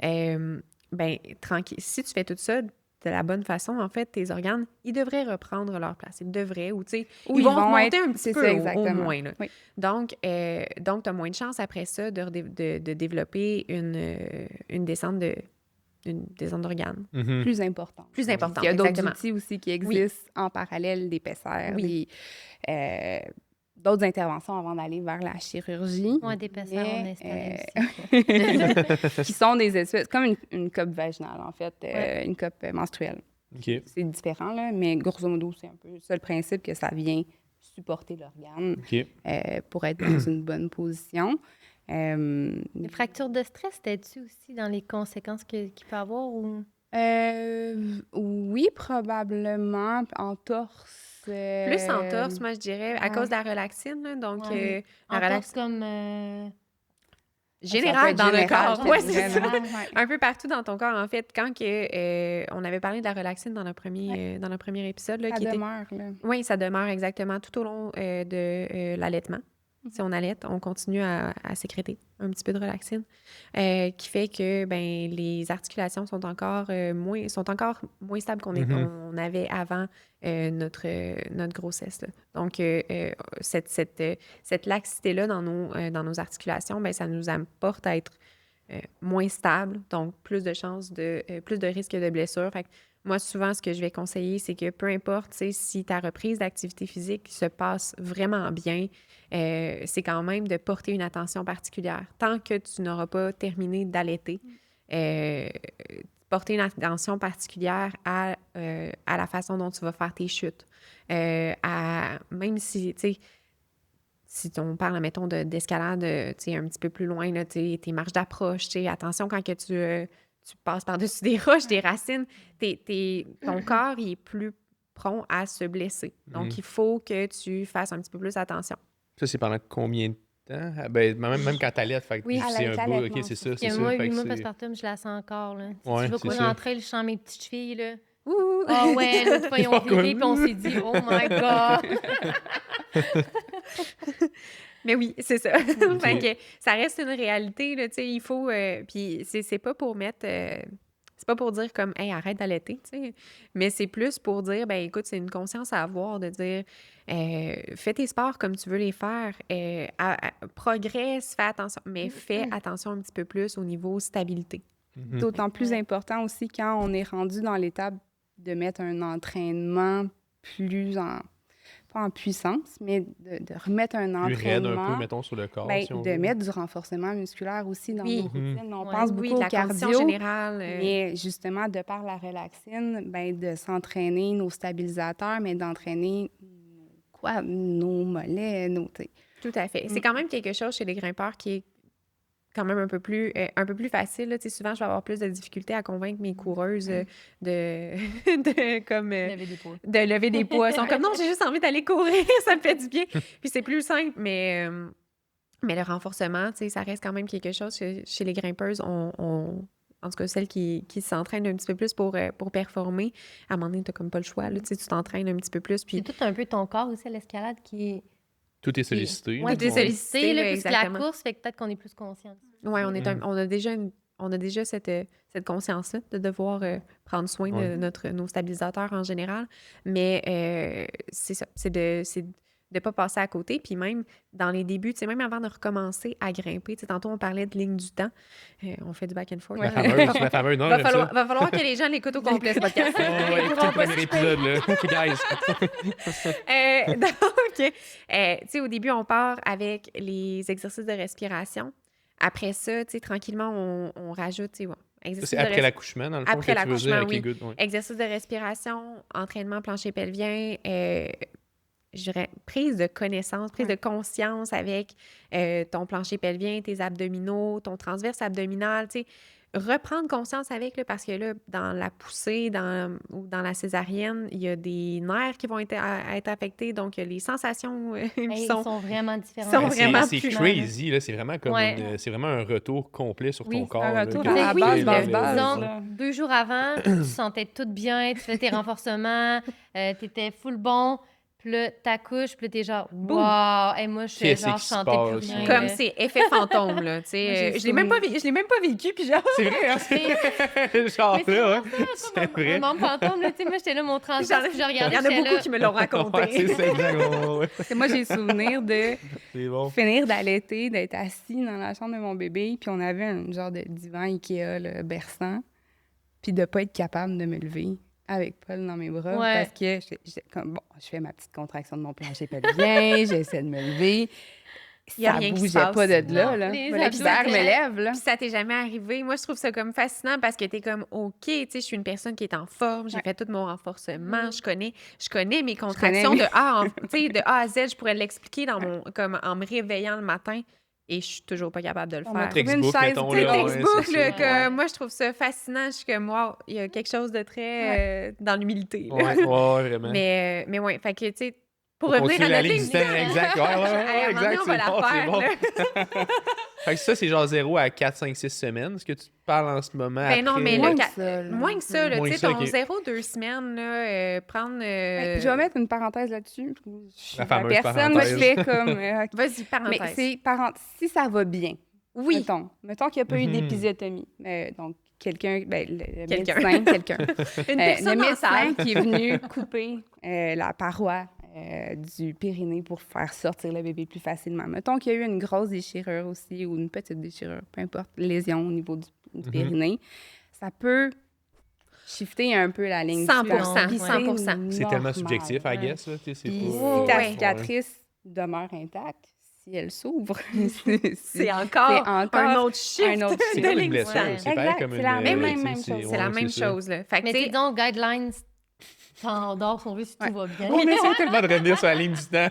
Ben, tranquille. Si tu fais tout ça de la bonne façon, en fait, tes organes, ils devraient reprendre leur place. Ils devraient, ou tu sais, Ou ils vont remonter être- un petit c'est peu ça, au exactement. moins. Là. Oui. Donc, tu as moins de chances après ça de développer une descente d'organes. Mhm. Plus important. Plus important, Il y a d'autres exactement. outils aussi qui existent en parallèle, d'épaisseur, Oui. d'autres interventions avant d'aller vers la chirurgie. Ouais, des personnes, on Mais, installait aussi. qui sont des espèces, comme une cope vaginale, en fait, Ouais. une cope menstruelle. OK. C'est différent, là, mais grosso modo, c'est un peu ça le principe que ça vient supporter l'organe OK. pour être dans une bonne position. Les fractures de stress, t'es-tu aussi dans les conséquences qu'il peut avoir ou... Oui, probablement. En torse. Plus en torse, moi, je dirais, à ouais. cause de la relaxine. Là, donc, Ouais. la En torse relaxine comme... générale dans le corps. Ouais, c'est ça. Ouais. Un peu partout dans ton corps, en fait. Quand on avait parlé de la relaxine dans le premier épisode. Là, Ça qui était... demeure, là. Oui, ça demeure exactement tout au long de l'allaitement. Si on allaite, on continue à sécréter un petit peu de relaxine, qui fait que ben, les articulations sont encore moins stables qu'on avait avant notre grossesse. Là. Donc, cette laxité-là dans nos articulations, ben, ça nous apporte à être moins stable, donc plus de chances plus de risques de blessures. Fait que moi, souvent, ce que je vais conseiller, c'est que peu importe si ta reprise d'activité physique se passe vraiment bien, c'est quand même de porter une attention particulière. Tant que tu n'auras pas terminé d'allaiter, porter une attention particulière à la façon dont tu vas faire tes chutes. Même si, tu sais, si on parle, mettons, d'escalade, tu sais, un petit peu plus loin, là, tes marches d'approche, tu sais, attention quand que tu passes par-dessus des roches, des racines, ton corps, il est plus prompt à se blesser. Donc, il faut que tu fasses un petit peu plus attention. Ça, c'est pendant combien de temps? Ah, ben, même quand t'allaites, fait que Oui. c'est À un l'allaitement, bout. OK, c'est ça, Parce c'est que ça. moi, Fait 8 que mois c'est... postpartum, je la sens encore. Là. Si Ouais, je veux c'est courir ça. en trail, je sens mes petites chevilles. Là. Ouh! Ah ouais, l'autre fois, ils ont Encore. viré, puis on s'est dit, oh my God! Mais oui, c'est ça. Fait que ça reste une réalité, là, tu sais, il faut... puis c'est pas pour mettre... c'est pas pour dire comme, hey, arrête d'allaiter, tu sais. Mais c'est plus pour dire, ben écoute, c'est une conscience à avoir de dire, fais tes sports comme tu veux les faire, progresse, fais attention, mais fais attention un petit peu plus au niveau stabilité. Mhm. D'autant plus Ouais. important aussi quand on est rendu dans l'étape de mettre un entraînement pas en puissance, mais de remettre un Plus raide un peu, entraînement. mettons, sur le corps, Ben, si on de veut. mettre du renforcement musculaire aussi dans Oui. nos routines. On Ouais. pense Oui, beaucoup de au la condition cardio, générale. mais justement, de par la relaxine, ben, de s'entraîner nos stabilisateurs, mais d'entraîner nos mollets, tu sais. Tout à fait. C'est quand même quelque chose chez les grimpeurs qui est quand même un peu plus facile. Là. Tu sais, souvent, je vais avoir plus de difficultés à convaincre mes coureuses Lever des poids. de lever des poids. Elles sont comme, non, j'ai juste envie d'aller courir, ça me fait du bien. Puis c'est plus simple, mais le renforcement, tu sais, ça reste quand même quelque chose chez les grimpeuses. En tout cas, celles qui s'entraînent un petit peu plus pour performer, à un moment donné, tu n'as comme pas le choix. Là, tu sais, tu t'entraînes un petit peu plus. C'est Puis tout un peu ton corps aussi à l'escalade qui est. Tout est sollicité. Ouais, Tout est sollicité, là, là, plus que la exactement. course, fait que peut-être qu'on est plus conscient. oui, on a déjà cette conscience-là de devoir prendre soin Ouais. de nos stabilisateurs en général. Mais c'est ça, c'est de pas passer à côté. Puis même dans les débuts, tu sais, même avant de recommencer à grimper, tu sais, tantôt on parlait de ligne du temps. On fait du back and forth. La là. fameuse, non, Va j'aime ça. falloir que les gens l'écoutent au complet, ce podcast. Ouais, écoutez le premier épisode, là. Guys. Donc, tu sais, au début, on part avec les exercices de respiration. Après ça, tu sais, tranquillement, on rajoute, tu sais, Ça, exercices c'est de après l'accouchement, dans le fond, Après que tu veux dire l'accouchement, avec les oui. gouttes. Ouais. exercices de respiration, entraînement plancher pelvien, je dirais prise de connaissance, prise de conscience avec ton plancher pelvien, tes abdominaux, ton transverse abdominal, tu sais, reprendre conscience avec, là, parce que là, dans la poussée ou dans la césarienne, il y a des nerfs qui vont être affectés, donc il y a les sensations qui Ils sont... sont vraiment différents. sont Ben, vraiment c'est plus- crazy, là. C'est vraiment comme Ouais. c'est vraiment un retour complet sur ton Oui, corps. un là, retour que à tu la fais, base, là, base, Disons, là. 2 jours avant, tu te sentais tout bien, tu faisais tes renforcements, t'étais full bon, puis là, t'accouches, puis là, t'es genre, wow! Et moi, je Qu'est-ce genre, qui je se sentais plus passe, rien. là? Comme là. c'est effet fantôme, là, tu Moi, sais. j'ai Je l'ai même pas vécu, puis genre... C'est vrai, hein? C'est genre Mais là, hein? c'est C'est Un vrai. membre fantôme, là, tu sais, moi, j'étais là, mon transverse, J'en ai- puis je Il regardais, y en a j'étais beaucoup là. qui me l'ont raconté. Ouais, c'est ça, exactement. Ouais. Parce que moi, j'ai souvenir de C'est bon. finir d'allaiter, d'être assis dans la chambre de mon bébé, puis on avait un genre de divan Ikea là, berçant, puis de pas être capable de me lever avec Paul dans mes bras, Ouais. parce que j'étais comme, bon, je fais ma petite contraction de mon plancher pelvien, j'essaie de me lever, Il y a ça rien qui se bougeait passe. pas de là, Non, là. les Voilà, abdos l'hiver me étaient- lève, là. Puis ça t'est jamais arrivé. Moi, je trouve ça comme fascinant parce que t'es comme, OK, tu sais, je suis une personne qui est en forme, j'ai Ouais. fait tout mon renforcement, je connais mes contractions mes- de A à Z, je pourrais l'expliquer comme en me réveillant le matin et je suis toujours pas capable de le On m'a faire. trouvé une Textbook, chaise, mettons, tu sais, Tu sais, là, textbook, c'est là, ça. que moi, je trouve ça fascinant. Je suis comme, wow, il y a quelque chose de très dans l'humilité. là. Ouais, ouais, vraiment. Mais ouais, fait que, tu sais, pour Faut revenir à continuer notre aller ligne du temps, exact. Ouais, ouais, Hey, ouais, à un moment donné, exact. on va la C'est faire, bon, là. c'est bon. Fait que ça, c'est genre 0 à 4, 5, 6 semaines. Est-ce que tu parles en ce moment Ben non, après? mais Moins le que ca- ça, là. moins que ça, là, Moins tu que sais, ça, ton ok. 0-2 semaines, là, prendre... Ben, je vais mettre une parenthèse là-dessus. Je suis La la fameuse personne parenthèse. qui fait comme... Vas-y, mais parenthèse. c'est si ça va bien, Oui, mettons qu'il n'y a pas eu Mhm. d'épisiotomie. Donc, quelqu'un, le Quelqu'un. médecin, quelqu'un. une Le personne en médecin salle. qui est venu couper la paroi du périnée pour faire sortir le bébé plus facilement. Mettons qu'il y a eu une grosse déchirure aussi ou une petite déchirure, peu importe, lésion au niveau du Mhm. périnée. Ça peut shifter un peu la ligne 100%, du temps. Puis 100%. C'est tellement normal. subjectif, I guess. Là, tu sais, c'est Puis pas... si ta Ouais. cicatrice demeure intacte, si elle s'ouvre, C'est encore, un autre chiffre un autre C'est de comme une ligne blessure. du temps. C'est pareil Exact, comme c'est une... la même tu sais, chose. C'est la ouais, même ça. chose, là. Fait que, Mais tu sais, disons, guidelines, t'en dors si on veut, si tout va bien. On essaie tellement de revenir sur la ligne du temps.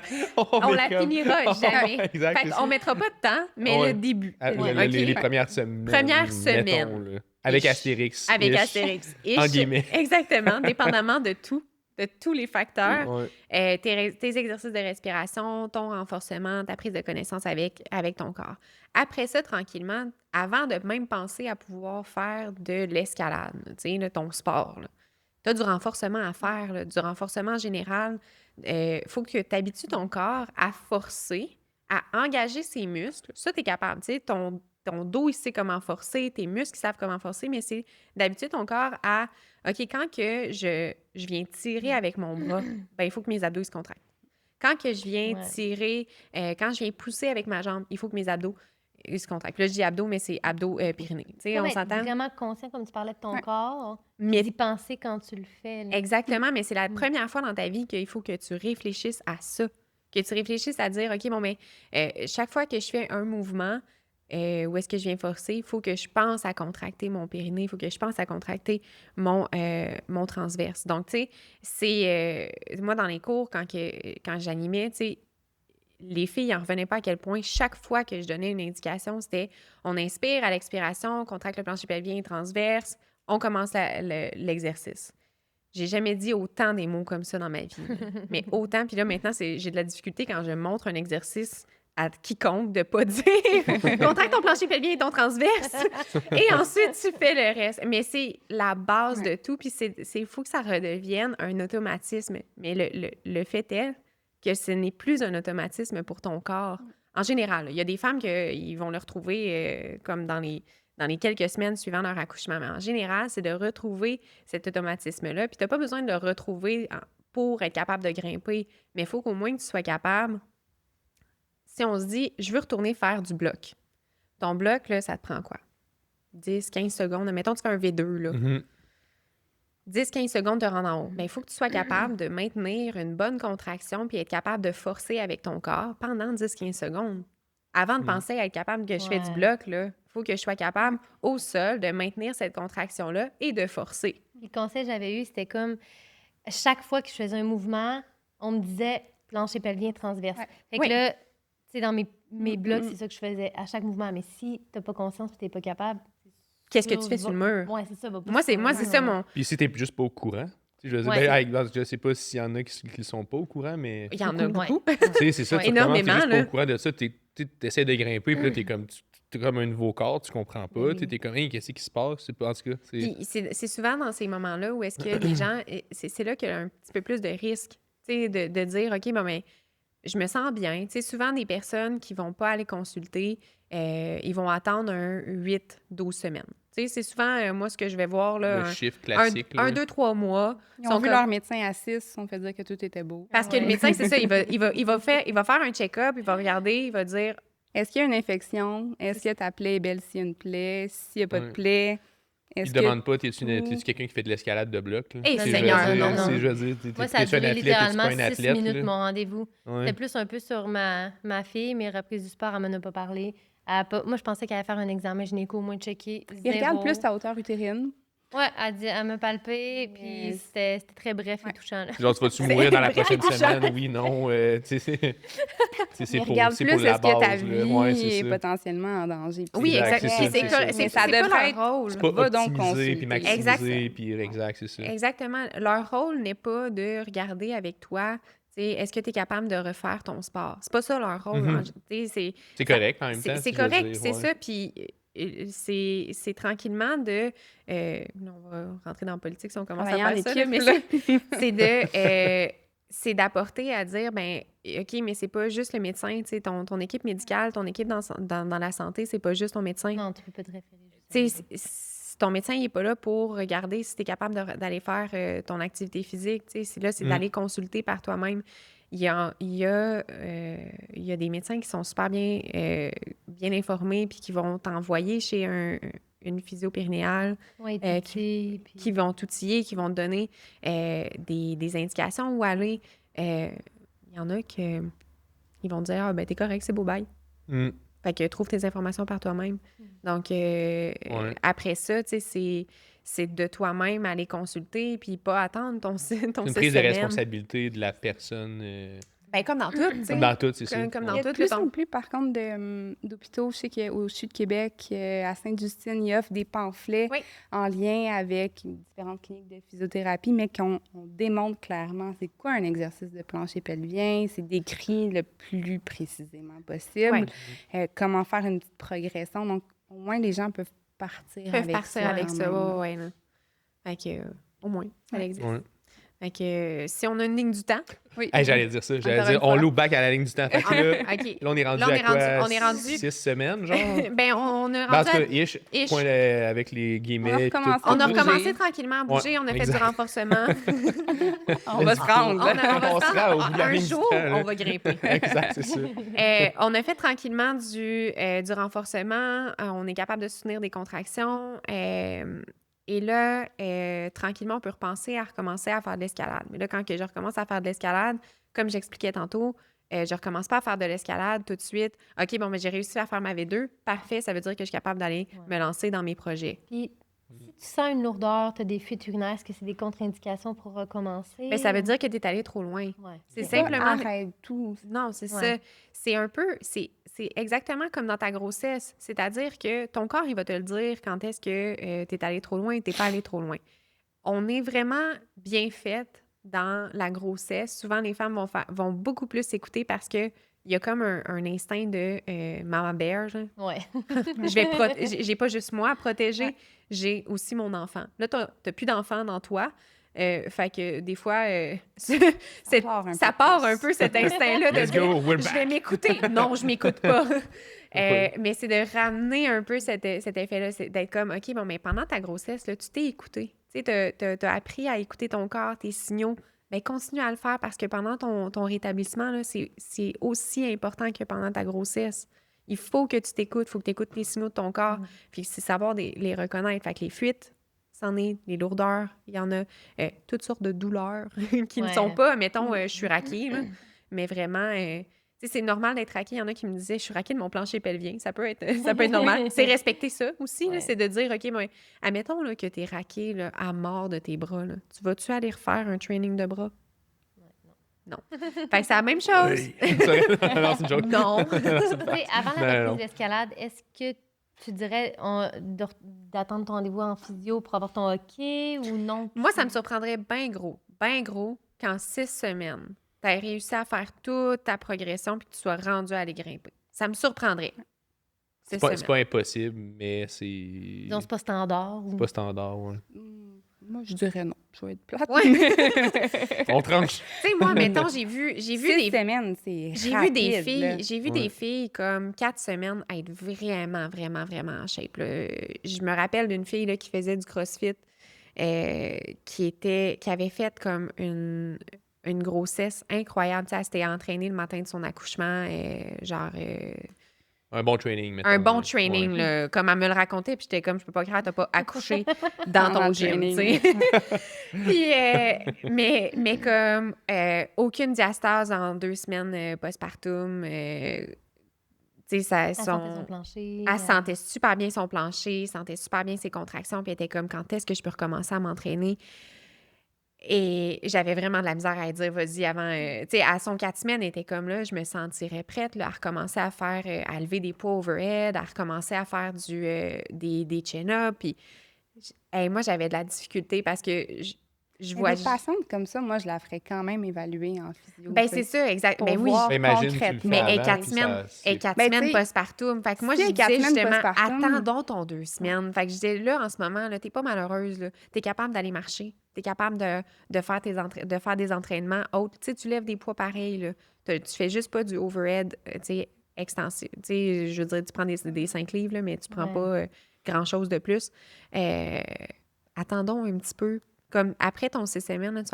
on la finira jamais. Exact, Fait c'est qu'on ça. mettra pas de temps, mais Ouais. le début. Ah, Ouais. les OK? premières semaines. Première mettons, semaine. là. Avec Ish. Astérix. Avec Ish. Astérix. En Ish. guillemets. Exactement, dépendamment de tous les facteurs. Ouais. Tes exercices de respiration, ton renforcement, ta prise de connaissance avec ton corps. Après ça, tranquillement, avant de même penser à pouvoir faire de l'escalade, tu sais, là, ton sport, tu as du renforcement à faire, là, du renforcement général. Faut que tu habitues ton corps à forcer, à engager ses muscles. Ça, tu es capable. Tu sais, ton dos, il sait comment forcer, tes muscles, ils savent comment forcer, mais c'est d'habituer ton corps à OK, quand que je viens tirer avec mon bras, ben, il faut que mes abdos ils se contractent. Quand que je viens Ouais. tirer, quand je viens pousser avec ma jambe, il faut que mes abdos il se contracte. Puis là, je dis abdos, mais c'est abdos périnée. Tu sais, Ouais, on mais s'entend? vraiment conscient, comme tu parlais de ton Ouais. corps, Mais d'y penser quand tu le fais. Là. exactement, mais c'est la Mm. première fois dans ta vie qu'il faut que tu réfléchisses à ça. Que tu réfléchisses à dire, OK, bon, mais chaque fois que je fais un mouvement, où est-ce que je viens forcer, il faut que je pense à contracter mon périnée, il faut que je pense à contracter mon transverse. Donc, tu sais, c'est... moi, dans les cours, quand j'animais, tu sais, les filles n'en revenaient pas à quel point chaque fois que je donnais une indication, c'était on inspire, à l'expiration, on contracte le plancher pelvien et transverse, on commence l'exercice. J'ai jamais dit autant des mots comme ça dans ma vie. Là. Mais autant, puis là, maintenant, j'ai de la difficulté quand je montre un exercice à quiconque de pas dire contracte ton plancher pelvien et ton transverse. Et ensuite, tu fais le reste. Mais c'est la base de tout, puis il faut que ça redevienne un automatisme. Mais le fait est que ce n'est plus un automatisme pour ton corps. En général, il y a des femmes qui vont le retrouver comme dans les quelques semaines suivant leur accouchement. Mais en général, c'est de retrouver cet automatisme-là. Puis tu n'as pas besoin de le retrouver pour être capable de grimper, mais il faut qu'au moins que tu sois capable. Si on se dit, je veux retourner faire du bloc. Ton bloc, là, ça te prend quoi? 10, 15 secondes. Mettons, tu fais un V2, là. Mhm. 10-15 secondes de rendre en haut. Bien, il faut que tu sois capable de maintenir une bonne contraction puis être capable de forcer avec ton corps pendant 10-15 secondes. Avant de penser à être capable que je fais du Ouais. bloc, il faut que je sois capable au sol de maintenir cette contraction-là et de forcer. Le conseil que j'avais eu, c'était comme chaque fois que je faisais un mouvement, on me disait plancher pelvien transverse. Ouais. Fait que Oui. là, tu sais, dans mes blocs, c'est ça que je faisais à chaque mouvement. Mais si tu n'as pas conscience et tu n'es pas capable, Qu'est-ce que tu fais sur le mur? Ouais, c'est ça. Va pas Moi, sur c'est le ça mur. mon... Puis si t'es juste pas au courant, tu sais, je veux dire, Ouais, je sais pas s'il y en a qui le sont pas au courant, mais Il y en a Beaucoup, beaucoup. tu sais, c'est ça, Ouais, tu recommences, t'es énormément, juste pas là. au courant de ça, tu essaies de grimper, puis là, t'es comme un nouveau corps, tu comprends pas, Oui. t'es comme, hey, qu'est-ce qui se passe? En tout cas, c'est... Puis c'est souvent dans ces moments-là où est-ce que les gens... C'est là qu'il y a un petit peu plus de risque, tu sais, de dire, OK, bon, mais je me sens bien. Tu sais, souvent, des personnes qui vont pas aller consulter, ils vont attendre un 8-12 semaines. Tu sais, c'est souvent, moi, ce que je vais voir, là, le chiffre classique. là. 2-3 mois. Ils ont vu leur médecin à 6, on fait dire que tout était beau. Parce que le médecin, c'est ça, il va faire un check-up, il va regarder, il va dire... Est-ce qu'il y a une infection? Est-ce que ta plaie est belle s'il y a une plaie? S'il n'y a pas de Ouais. plaie? Ils Est-ce te que... demandent pas, t'es-tu quelqu'un qui fait de l'escalade de bloc? Là? Eh, Tu sais, Seigneur, je veux dire, non, tu sais, non. je veux dire, Moi, ça a t'es-tu un duré athlète, t'es-tu littéralement pas un 6 athlète? minutes, là? mon rendez-vous. Ouais. C'était plus un peu sur ma fille, mes reprises du sport, elle m'en a pas parlé. Moi, je pensais qu'elle allait faire un examen gynéco, au moins checké. Il regarde zéro. plus ta hauteur utérine. Ouais, elle me palpait, puis Yes. c'était très bref Ouais. et touchant. Là. Genre, tu vas-tu mourir dans la prochaine semaine? Oui, non. Tu sais, c'est Il pour, regarde c'est plus pour la est-ce que ta base. vie là. Ouais, c'est est ça. potentiellement en danger. Oui, Exact, exact. c'est ça, C'est c'est ça. mais Ça ça devrait devrait être- leur rôle. C'est pas Va donc optimiser consulter. puis maximiser, Exact. puis exact, c'est ça. Exactement. Leur rôle n'est pas de regarder avec toi, tu sais, est-ce que tu es capable de refaire ton sport. C'est pas ça leur rôle. Mhm. Tu sais, C'est correct en même temps. c'est si je veux correct, dire, c'est ouais. ça. Puis c'est tranquillement de... on va rentrer dans la politique si on commence Travailler à en faire ça, là, équipe, mais là. c'est de... c'est d'apporter à dire, ben OK, mais c'est pas juste le médecin, tu sais, ton équipe médicale, ton équipe dans la santé, c'est pas juste ton médecin. Non, tu peux pas te référer. Tu sais, ton médecin, il n'est pas là pour regarder si tu es capable d'aller faire ton activité physique. Tu sais, c'est d'aller consulter par toi-même. Il y a des médecins qui sont super bien informés puis qui vont t'envoyer chez une physio-périnéale, Ouais, qui vont t'outiller, qui vont te donner des indications où aller. Il y en a qui ils vont te dire « Ah, ben t'es correct, c'est beau, bye. » Mm. Fait que trouve tes informations par toi-même. Donc, après ça, tu sais, c'est de toi-même aller consulter puis pas attendre ton 6 C'est une prise de semaines. responsabilité de la personne. Ben, comme dans tout, tu sais. Comme dans tout, c'est ça. Comme Il dans y a tout, de plus là, en plus, par contre, d'hôpitaux. Je sais qu'au Sud de Québec, à Sainte-Justine, ils offrent des pamphlets Oui. en lien avec différentes cliniques de physiothérapie, mais qu'on démontre clairement c'est quoi un exercice de plancher pelvien. C'est décrit le plus précisément possible. Comment faire une petite progression. Donc, au moins, les gens peuvent partir Peuvent avec partir ça. avec quand ça, même. ouais, là. Fait que, au moins, ça existe. Ouais. Fait que si on a une ligne du temps... Oui. Hey, j'allais dire ça. J'allais Encore dire, une on fois. loue back à la ligne du temps. Fait que là, OK. là, on est rendu Là, on à est quoi? on est rendu... 6 semaines, genre? Ben, on a Ben, en rendu tout à... cas, ish, ish. point avec les guillemets. puis tout. recommencé. On a bouger. recommencé tranquillement à bouger, Ouais, on a fait exact. du renforcement. On va se rendre. On se rend au bout de la Un ligne du jour, temps, là. on va grimper. Exact, c'est ça. On a fait tranquillement du renforcement. On est capable de soutenir des contractions. Et là, tranquillement, on peut repenser à recommencer à faire de l'escalade. Mais là, quand que je recommence à faire de l'escalade, comme j'expliquais tantôt, je recommence pas à faire de l'escalade tout de suite. OK, bon, mais j'ai réussi à faire ma V2. Parfait, ça veut dire que je suis capable d'aller me lancer dans mes projets. Puis, si tu sens une lourdeur, tu as des fuites urinaires, est-ce que c'est des contre-indications pour recommencer? Mais ça veut dire que tu es allé trop loin. Ouais. C'est Ok. simplement... Arrête tout. Non, c'est Ouais. ça. C'est un peu... C'est exactement comme dans ta grossesse. C'est-à-dire que ton corps, il va te le dire quand est-ce que tu es allé trop loin et tu pas allé trop loin. On est vraiment bien fait dans la grossesse. Souvent, les femmes vont beaucoup plus écouter parce que il y a comme un instinct de maman bear. Genre. Ouais. J'ai pas juste moi à protéger, j'ai aussi mon enfant. Là, t'as plus d'enfant dans toi. Fait que des fois, ça part un peu cet instinct-là de Let's dire go, we're je back. vais m'écouter. Non, je m'écoute pas. Mais c'est de ramener un peu cet effet-là, c'est d'être comme OK, bon, mais pendant ta grossesse, là, tu t'es écouté. Tu sais, t'as appris à écouter ton corps, tes signaux. Bien, continue à le faire parce que pendant ton rétablissement, là, c'est aussi important que pendant ta grossesse. Il faut que tu t'écoutes, il faut que tu écoutes les signaux de ton corps, puis c'est savoir les reconnaître. Fait que les fuites, c'en est, les lourdeurs, il y en a toutes sortes de douleurs qui ne Ouais. sont pas, mettons, je suis raquée, là, mais vraiment, tu sais, c'est normal d'être raquée. Il y en a qui me disaient, je suis raquée de mon plancher pelvien. Ça peut être normal. C'est respecter ça aussi, là, Ouais. c'est de dire, OK, mais admettons là, que tu es raquée là, à mort de tes bras. Là. Tu vas-tu aller refaire un training de bras? Non. Fait que c'est la même chose. Oui. Non, c'est une joke. Non. Tu sais, avant la Non, reprise non. de l'escalade, est-ce que tu dirais d'attendre ton rendez-vous en physio pour avoir ton hockey ou non? Moi, ça me surprendrait bien gros, qu'en 6 semaines, tu aies réussi à faire toute ta progression puis que tu sois rendu à aller grimper. Ça me surprendrait. C'est pas impossible, mais c'est Disons, c'est pas standard. pas standard. Ouais. Moi, je dirais non. Je vais être plate. Ouais. On tranche. Tu sais, moi, mettons, j'ai vu 6 des semaines, c'est J'ai vu rapide, des filles, là. j'ai vu Ouais. des filles comme 4 semaines être vraiment en shape. Là. Je me rappelle d'une fille là, qui faisait du CrossFit, qui avait fait comme une grossesse incroyable. Tu sais, elle s'était entraînée le matin de son accouchement, Un bon training, mettons. un bon là. training, Ouais. là, comme elle me le racontait, puis j'étais comme, je peux pas croire, t'as pas accouché dans Pendant ton le gym, training. tu sais. Puis, mais comme aucune diastase en 2 semaines postpartum, tu sais, Elle sentait son plancher. elle sentait super bien son plancher, sentait super bien ses contractions, puis elle était comme, quand est-ce que je peux recommencer à m'entraîner? Et j'avais vraiment de la misère à dire, vas-y, avant... tu sais, à son 4 semaines, elle était comme là, je me sentirais prête là, à recommencer à faire, à lever des poids overhead, à recommencer à faire des chin-ups. Puis, moi, j'avais de la difficulté parce que je vois... Mais des patientes comme ça, moi, je la ferais quand même évaluer en physio. Ben, tu sais, c'est ça, exact. pour Ben oui. voir Ben, imagine, tu le concrètement. fais Mais elle est avant, 4 puis semaines, ça, elle est c'est- 4 Ben, semaines tu sais, postpartum. Fait que moi, si je elle est disais 4 semaines justement, postpartum- attends donc ton 2 semaines. Fait que je disais, là, en ce moment, là, t'es pas malheureuse, là. T'es capable d'aller marcher. T'es capable de faire de faire des entraînements autres. Tu sais, tu lèves des poids pareils, là. Tu fais juste pas du overhead, tu sais, extensif. Tu sais, je veux dire, tu prends des 5 livres, là, mais tu prends Ouais. pas grand-chose de plus. Attendons un petit peu. Comme après ton 6 semaines, là, tu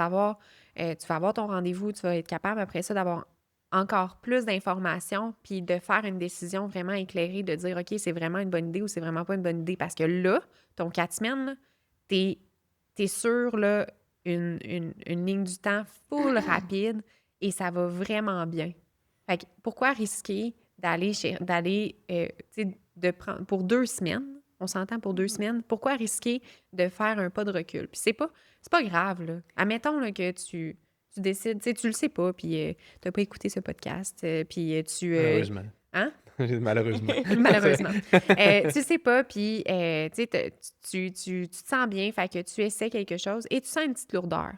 vas avoir ton rendez-vous, tu vas être capable après ça d'avoir encore plus d'informations, puis de faire une décision vraiment éclairée, de dire, OK, c'est vraiment une bonne idée ou c'est vraiment pas une bonne idée. Parce que là, ton 4 semaines, là, t'es sur là, une ligne du temps full rapide et ça va vraiment bien. Fait que pourquoi risquer d'aller, tu sais, de prendre pour 2 semaines, on s'entend pour 2 semaines, pourquoi risquer de faire un pas de recul? Puis c'est pas grave, là. Admettons là, que tu décides, tu sais, tu le sais pas, puis t'as pas écouté ce podcast, puis tu... Malheureusement. Hein? Malheureusement. Malheureusement. Tu sais pas, puis tu sais, tu te sens bien, fait que tu essaies quelque chose et tu sens une petite lourdeur.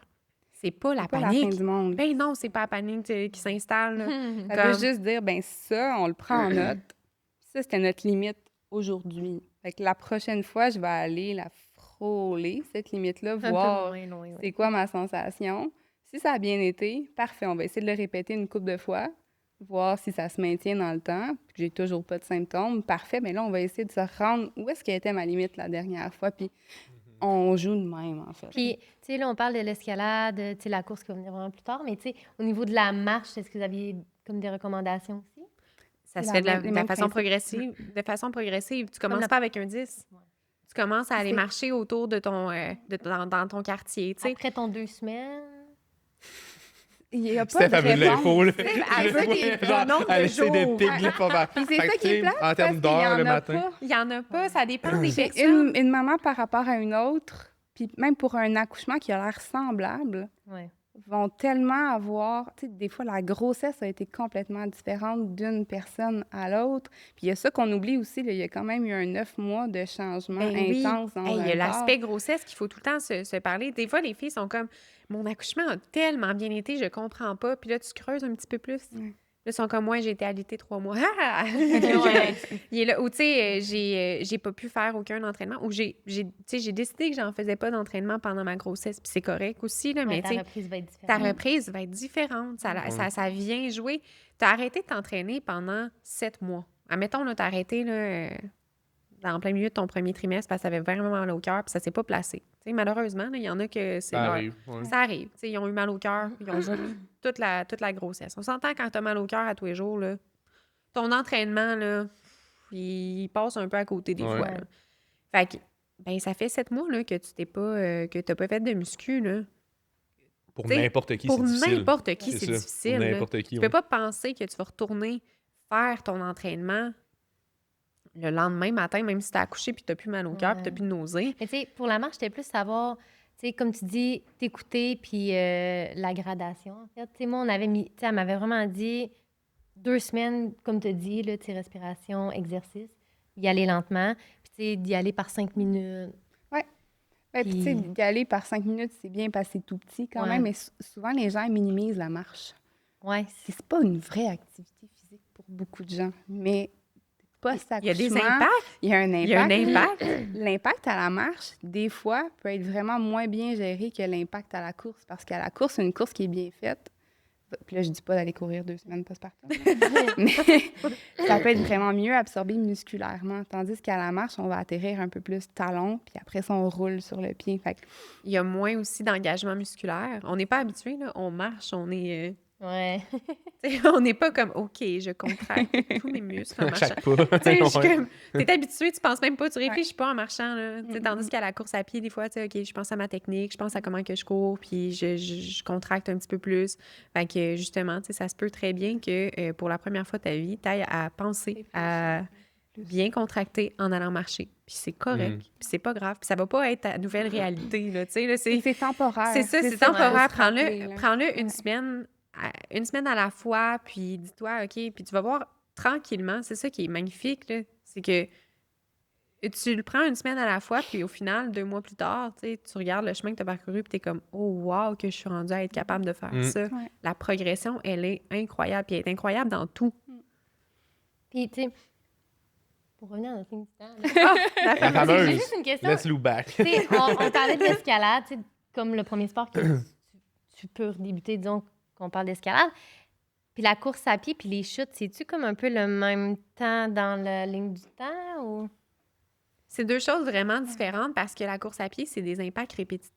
C'est pas la C'est pas la fin panique. du monde. Ben non, c'est pas la panique qui s'installe. là. Ça comme- veut juste dire, ben ça, on le prend en note. Ça, c'était notre limite aujourd'hui. Fait que la prochaine fois, je vais aller la frôler, cette limite-là, Un peu voir moins loin, ouais. c'est quoi ma sensation. Si ça a bien été, parfait, on va essayer de le répéter une couple de fois, voir si ça se maintient dans le temps. Puis j'ai toujours pas de symptômes, parfait, mais là, on va essayer de se rendre où est-ce qu'elle était ma limite la dernière fois, puis on joue de même, en fait. Puis, tu sais, là, on parle de l'escalade, tu sais, la course qui va venir vraiment plus tard, mais tu sais, au niveau de la marche, est-ce que vous aviez comme des recommandations aussi? Ça se La fait même- les de la mêmes façon principes. progressive. De façon progressive. Tu commences la- pas avec un 10. Ouais. Tu commences à aller C'est- marcher autour de ton, dans ton quartier, tu sais. Après ton 2 semaines? Il n'y a pas Steph, de elle veut de réponse. l'info, là. Elle veut des Genre, nombre de elle essaie de jours. pigler pas mal. Puis c'est Fait ça que, qui est tu sais, plate, en parce termes qu'il y d'heures en le a matin. pas. Il y en a pas, ça dépend des C'est personnes. une maman par rapport à une autre, puis même pour un accouchement qui a l'air semblable, Ouais. vont tellement avoir... Tu sais, des fois, la grossesse a été complètement différente d'une personne à l'autre. Puis il y a ça qu'on oublie aussi, là, il y a quand même eu un 9 mois de changement Ben oui. intense dans Hey, il y un a corps. l'aspect grossesse qu'il faut tout le temps se parler. Des fois, les filles sont comme mon accouchement a tellement bien été, je comprends pas. Puis là, tu creuses un petit peu plus. Ouais. Là, ils sont comme moi, j'ai été allaitée 3 mois. Ah! Ouais. Il est là. Ou tu sais, j'ai pas pu faire aucun entraînement. Ou tu sais, j'ai décidé que j'en faisais pas d'entraînement pendant ma grossesse. Puis c'est correct aussi, là. Ouais, Mais ta tu sais, reprise va être ta différente. reprise va être différente. Ça vient jouer. Tu as arrêté de t'entraîner pendant 7 mois. Admettons, tu as arrêté là, en plein milieu de ton premier trimestre parce que ça avait vraiment mal au cœur puis ça s'est pas placé. Tu sais, malheureusement, il y en a que c'est Ça leur- arrive. ouais. Ça arrive. Tu sais, ils ont eu mal au cœur, ils ont vomi toute la grossesse. On s'entend quand tu as mal au cœur à tous les jours, là, ton entraînement, là, il passe un peu à côté des Ouais. fois. Là. Fait que, ben, ça fait 7 mois là, que tu t'es pas, que t'as pas fait de muscu. Là. Pour T'sais, n'importe qui, Pour c'est difficile. n'importe qui, c'est ça. difficile. Pour là. n'importe qui, Tu ouais. peux pas penser que tu vas retourner faire ton entraînement le lendemain matin, même si tu as accouché puis tu n'as plus mal au cœur puis tu n'as Ouais. plus de nausées. Mais tu sais, pour la marche, c'était plus savoir, tu sais, comme tu dis, t'écouter, puis la gradation, en fait. Tu sais, moi, on avait mis, tu sais, elle m'avait vraiment dit 2 semaines, comme tu dis, là, tu sais, respiration, exercice, y aller lentement, puis tu sais, d'y aller par 5 minutes. Ouais, puis tu sais, Puis- d'y aller par 5 minutes, c'est bien parce que c'est tout petit quand Ouais. même, mais souvent, les gens minimisent la marche. Ouais, C'est pas une vraie activité physique pour beaucoup de gens, mais Il y a des post-accouchement, impacts. il y a un Il y a un impact. impact. L'impact à la marche, des fois, peut être vraiment moins bien géré que l'impact à la course, parce qu'à la course, une course qui est bien faite, puis là, je dis pas d'aller courir 2 semaines postpartum, mais ça peut être vraiment mieux absorbé musculairement, tandis qu'à la marche, on va atterrir un peu plus talon, puis après ça, on roule sur le pied. Fait que Il y a moins aussi d'engagement musculaire. On n'est pas habitué, là. On marche, on est... ouais. on n'est pas comme, OK, je contracte tous mes muscles en À marchant. chaque pas. Tu sais, je suis Ouais. comme, t'es habitué, tu penses même pas, tu réfléchis pas en marchant, là. Tu sais, tandis qu'à la course à pied, des fois, tu sais, OK, je pense à ma technique, je pense à comment que je cours, puis je contracte un petit peu plus. Fait que, justement, tu sais, ça se peut très bien que pour la première fois de ta vie, t'ailles à penser à bien contracter en allant marcher. Puis c'est correct, puis c'est pas grave, puis ça va pas être ta nouvelle réalité, là, tu sais, là, c'est temporaire. c'est ça, c'est qu'il faut temporaire. se rappeler, là. Prends-le une semaine à la fois, puis dis-toi, OK, puis tu vas voir tranquillement. C'est ça qui est magnifique, là. C'est que tu le prends une semaine à la fois, puis au final, 2 mois plus tard, tu sais, tu regardes le chemin que tu as parcouru, puis tu es comme, oh, wow, que je suis rendue à être capable de faire ça. Ouais. La progression, elle est incroyable, puis elle est incroyable dans tout. Puis, tu sais, pour revenir à notre ligne du temps, là, La La fameuse- fameuse. j'ai juste une question. Let's look back. Tu sais, on parlait de l'escalade, tu sais, comme le premier sport que tu peux débuter, disons qu'on parle d'escalade. Puis la course à pied, puis les chutes, c'est-tu comme un peu le même temps dans la ligne du temps ou... C'est 2 choses vraiment différentes parce que la course à pied, c'est des impacts répétitifs.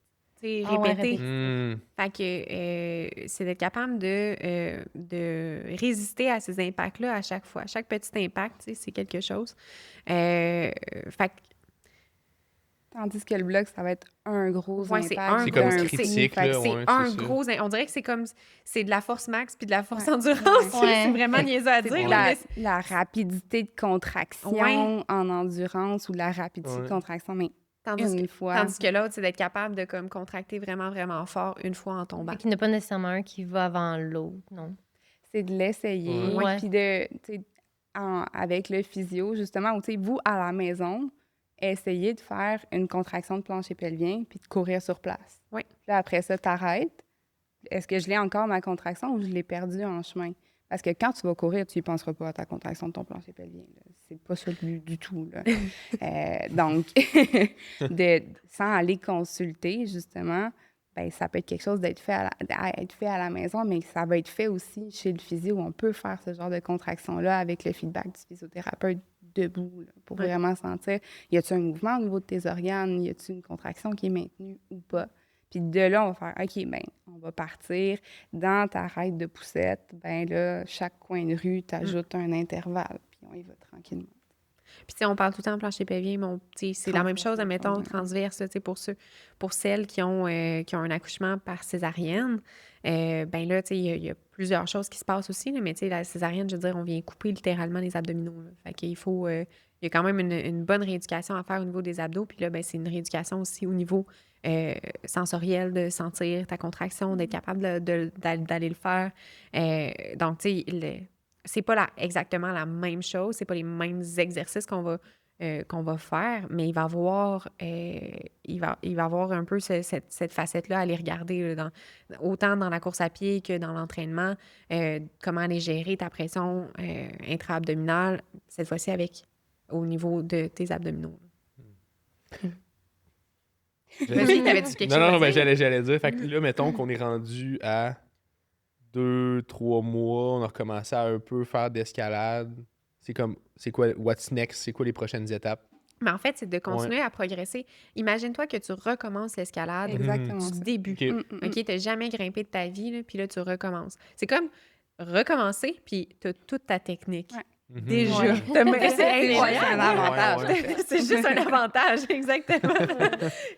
Ah ouais, Répétés. Hmm. Fait que c'est d'être capable de résister à ces impacts-là à chaque fois. Chaque petit impact, tu sais, c'est quelque chose. Fait que Tandis que le bloc, ça va être un gros ouais, impact. c'est un C'est comme d'un critique, coup. Fait que là, c'est ouais, un c'est ça. gros... On dirait que c'est comme... C'est de la force max puis de la force Ouais. endurance. Ouais. C'est vraiment niaiseux à c'est dire. de là, la rapidité de contraction Ouais. en endurance ou de la rapidité Ouais. de contraction, mais tandis, une fois. tandis que l'autre, c'est d'être capable de comme contracter vraiment, vraiment fort une fois en tombant. Fait qu'il n'y en a pas nécessairement un qui va avant l'autre, non? C'est de l'essayer. Ouais. Puis de, tu sais, avec le physio, justement, où, tu sais, vous, à la maison, essayez de faire une contraction de plancher pelvien puis de courir sur place. Oui. Là, après ça, t'arrêtes. Est-ce que je l'ai encore, ma contraction, ou je l'ai perdue en chemin? Parce que quand tu vas courir, tu n'y penseras pas à ta contraction de ton plancher pelvien. Là. C'est pas ça le but du tout. Là. Donc, sans aller consulter, justement, ben ça peut être quelque chose d'être fait à être fait à la maison, mais ça va être fait aussi chez le physio. On peut faire ce genre de contraction-là avec le feedback du physiothérapeute debout, là, pour Ouais. vraiment sentir, y a-tu un mouvement au niveau de tes organes, y a-tu une contraction qui est maintenue ou pas. Puis de là, on va faire, OK, ben on va partir dans ta raide de poussette. Ben là, chaque coin de rue, tu ajoutes un intervalle, puis on y va tranquillement. Puis, tu sais, on parle tout le temps plancher pelvien, mais tu sais, c'est la même chose, admettons, transverse, là, tu sais, pour celles qui ont un accouchement par césarienne. Ben là, tu sais, il y a plusieurs choses qui se passent aussi, là, mais tu sais, la césarienne, je veux dire, on vient couper littéralement les abdominaux, là. Fait qu'il faut... il y a quand même une bonne rééducation à faire au niveau des abdos. Puis là, ben, c'est une rééducation aussi au niveau sensoriel, de sentir ta contraction, d'être capable d'aller le faire. Donc, tu sais, c'est pas exactement la même chose, c'est pas les mêmes exercices qu'on va faire, mais il va avoir un peu cette facette-là à aller regarder, là, autant dans la course à pied que dans l'entraînement, comment aller gérer ta pression intra-abdominale, cette fois-ci au niveau de tes abdominaux. Vas-y, t'avais-tu quelque chose Non, à ben, dire? j'allais dire. Fait que là, mettons qu'on est rendu à 2-3 mois, on a recommencé à un peu faire d'escalade. C'est quoi, what's next? C'est quoi les prochaines étapes? Mais en fait, c'est de continuer à progresser. Imagine-toi que tu recommences l'escalade Exactement. du ça. début. Ok. OK, t'as jamais grimpé de ta vie, là, puis là, tu recommences. C'est comme recommencer, puis t'as toute ta technique. Ouais. Mhm. Déjà. Ouais. C'est incroyable. C'est un avantage. Ouais, ouais. C'est juste un avantage, exactement.